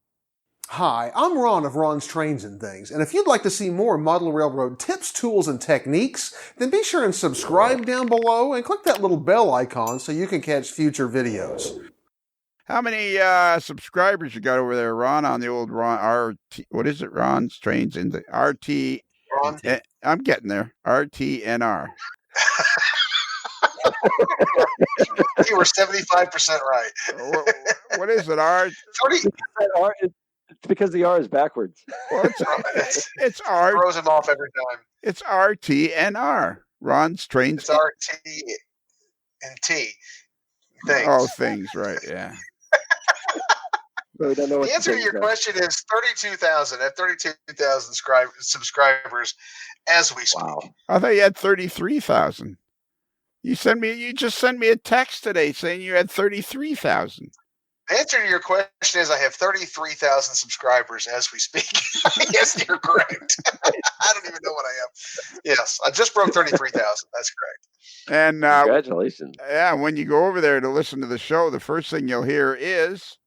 Hi, I'm Ron of Ron's Trains and Things, and if you'd like to see more model railroad tips, tools, and techniques, then be sure and subscribe down below and click that little bell icon so you can catch future videos. How many subscribers you got over there, Ron, on the old Ron RT? What is it, Ron's Trains and the RT? Ron? I'm getting there. RTNR. You were 75% right. What is it? R? 30. It's because the R is backwards. Well, it's R. Throws him off every time. It's RTNR. Ron's Trains. It's RT and T. Things. Oh, things, right? Yeah. We don't know what The answer to your question is 32,000. At 32,000 subscribers as we speak. Wow. I thought you had 33,000. You just sent me a text today saying you had 33,000. The answer to your question is I have 33,000 subscribers as we speak. Yes, you're correct. I don't even know what I am. Yes, I just broke 33,000. That's correct. And Congratulations. yeah, when you go over there to listen to the show, the first thing you'll hear is...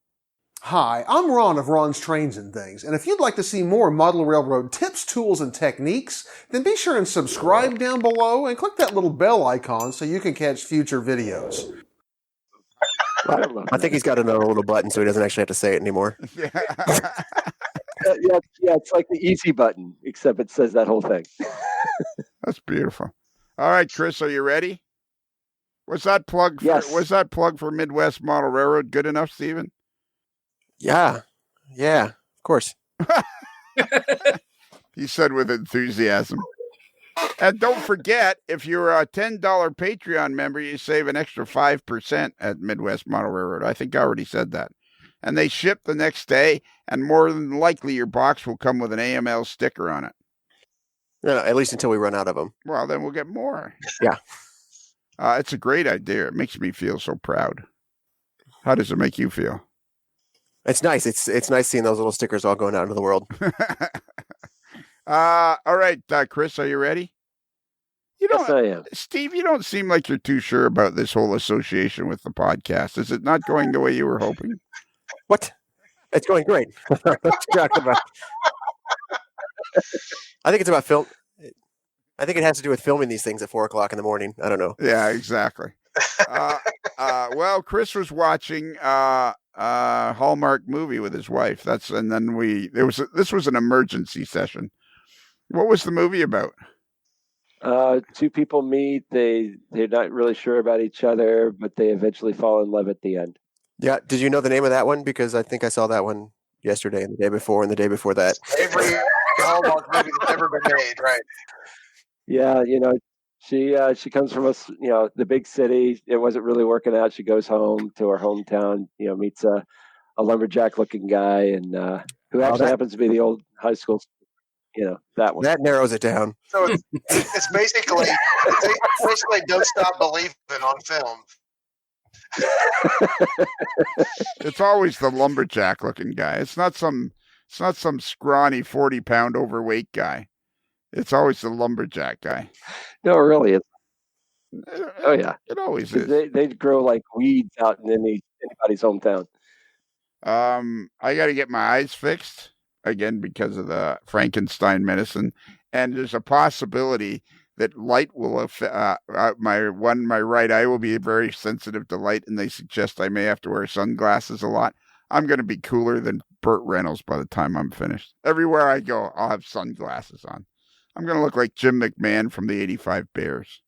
Hi, I'm Ron of Ron's Trains and Things, and if you'd like to see more model railroad tips, tools, and techniques, then be sure and subscribe down below and click that little bell icon so you can catch future videos. I think he's got another little button so he doesn't actually have to say it anymore. Yeah, it's like the easy button, except it says that whole thing. That's beautiful. All right, Chris, are you ready? Was that plug for Midwest Model Railroad good enough, Stephen? Yeah, of course. He said with enthusiasm. And don't forget, if you're a $10 Patreon member, you save an extra 5% at Midwest Model Railroad. I think I already said that. And they ship the next day, and more than likely your box will come with an AML sticker on it. Yeah, at least until we run out of them. Well, then we'll get more. Yeah. It's a great idea. It makes me feel so proud. How does it make you feel? It's nice. It's nice seeing those little stickers all going out into the world. All right, Chris, are you ready? Yes, I am. Steve, you don't seem like you're too sure about this whole association with the podcast. Is it not going the way you were hoping? What? It's going great. I think it's about film. I think it has to do with filming these things at 4:00 in the morning. I don't know. Yeah, exactly. Well, Chris was watching Hallmark movie with his wife. This was an emergency session. What was the movie about? Two people meet. They're not really sure about each other, but they eventually fall in love at the end. Yeah. Did you know the name of that one? Because I think I saw that one yesterday and the day before and the day before that. Every Hallmark movie that's ever been made, right? Yeah, she comes from the big city. It wasn't really working out. She goes home to her hometown. Meets a lumberjack-looking guy, and who actually happens to be the old high school. That one. That narrows it down. So it's basically Don't Stop Believing on film. It's always the lumberjack-looking guy. It's not some scrawny 40-pound overweight guy. It's always the lumberjack guy. No, really. Oh, yeah. It always is. They grow like weeds out in anybody's hometown. I got to get my eyes fixed again because of the Frankenstein medicine. And there's a possibility that light will affect my right eye will be very sensitive to light. And they suggest I may have to wear sunglasses a lot. I'm going to be cooler than Burt Reynolds by the time I'm finished. Everywhere I go, I'll have sunglasses on. I'm going to look like Jim McMahon from the 85 Bears.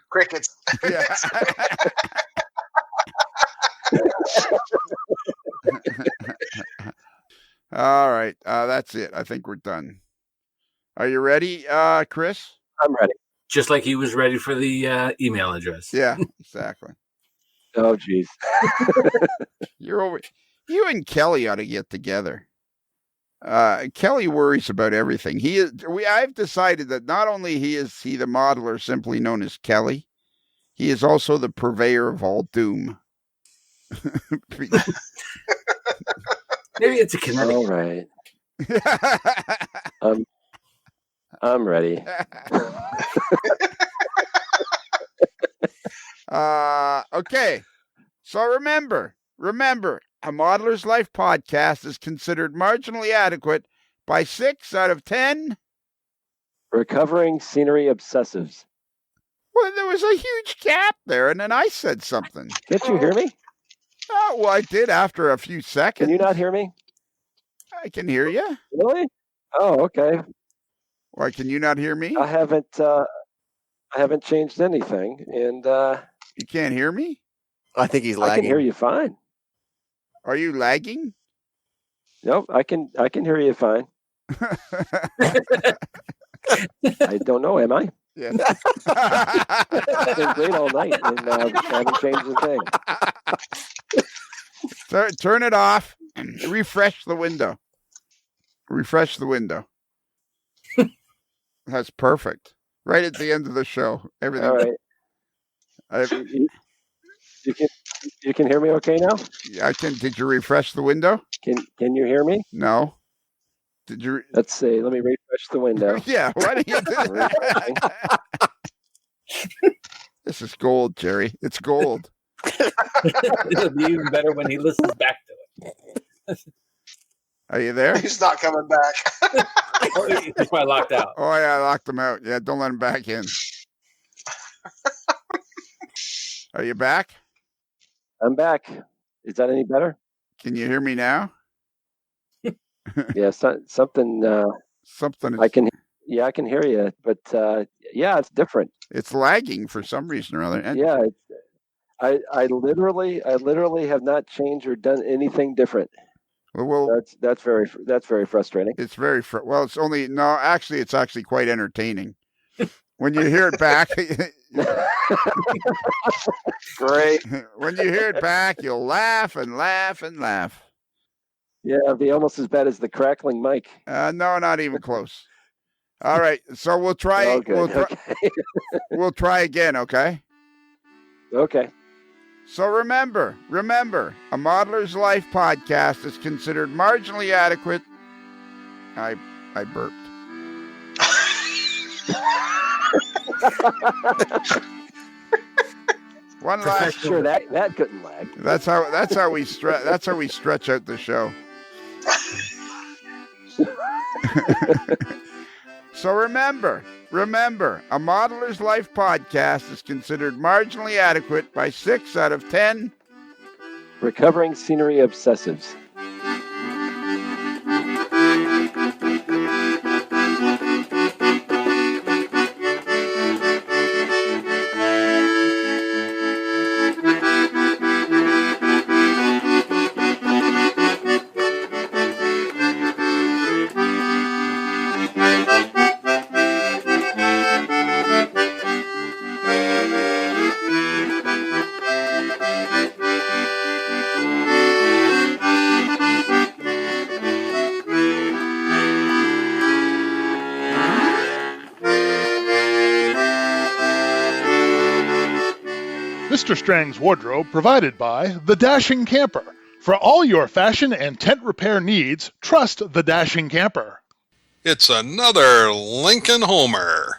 Crickets. Yeah. All right. That's it. I think we're done. Are you ready, Chris? I'm ready. Just like he was ready for the email address. Yeah, exactly. Oh, geez. You and Kelly ought to get together. Kelly worries about everything. I've decided that not only is he the modeler simply known as Kelly, he is also the purveyor of all doom. Maybe it's a kinetic. All right. I'm ready. Okay. So remember, a Modeler's Life podcast is considered marginally adequate by 6 out of 10 recovering scenery obsessives. Well, there was a huge gap there, and then I said something. Can't you hear me? Oh, well, I did after a few seconds. Can you not hear me? I can hear you. Really? Oh, okay. Why, can you not hear me? I haven't changed anything, and you can't hear me? I think he's lagging. I can hear you fine. Are you lagging? Nope, I can hear you fine. I don't know, am I? Yeah. It's been great all night, and I haven't changed a thing. Turn it off and refresh the window. Refresh the window. That's perfect. Right at the end of the show. Everything. All right. You can hear me okay now? I can. Did you refresh the window? Can you hear me? No. Did you? Let's see. Let me refresh the window. Yeah. Why don't you do that? This is gold, Jerry. It's gold. It'll be even better when he listens back to it. Are you there? He's not coming back. He's probably locked out. Oh, yeah, I locked him out. Yeah, don't let him back in. Are you back? I'm back. Is that any better? Can you hear me now? Yeah, something. Something. I can hear you, but yeah, it's different. It's lagging for some reason or other. And yeah, I literally have not changed or done anything different. Well, that's very frustrating. It's very well. It's only no. Actually, it's actually quite entertaining when you hear it back. Great. When you hear it back, you'll laugh and laugh and laugh. Yeah, it'll be almost as bad as the crackling mic. No, not even close. All right, so we'll try. Oh, good. We'll try again. Okay. Okay. So remember, a Modeler's Life podcast is considered marginally adequate. I burped. One last. Sure, that couldn't lag. That's how we stretch out the show. So remember, a Modeler's Life podcast is considered marginally adequate by 6 out of 10 recovering scenery obsessives. Mr. Strang's wardrobe provided by The Dashing Camper. For all your fashion and tent repair needs, trust The Dashing Camper. It's another Lincoln Homer.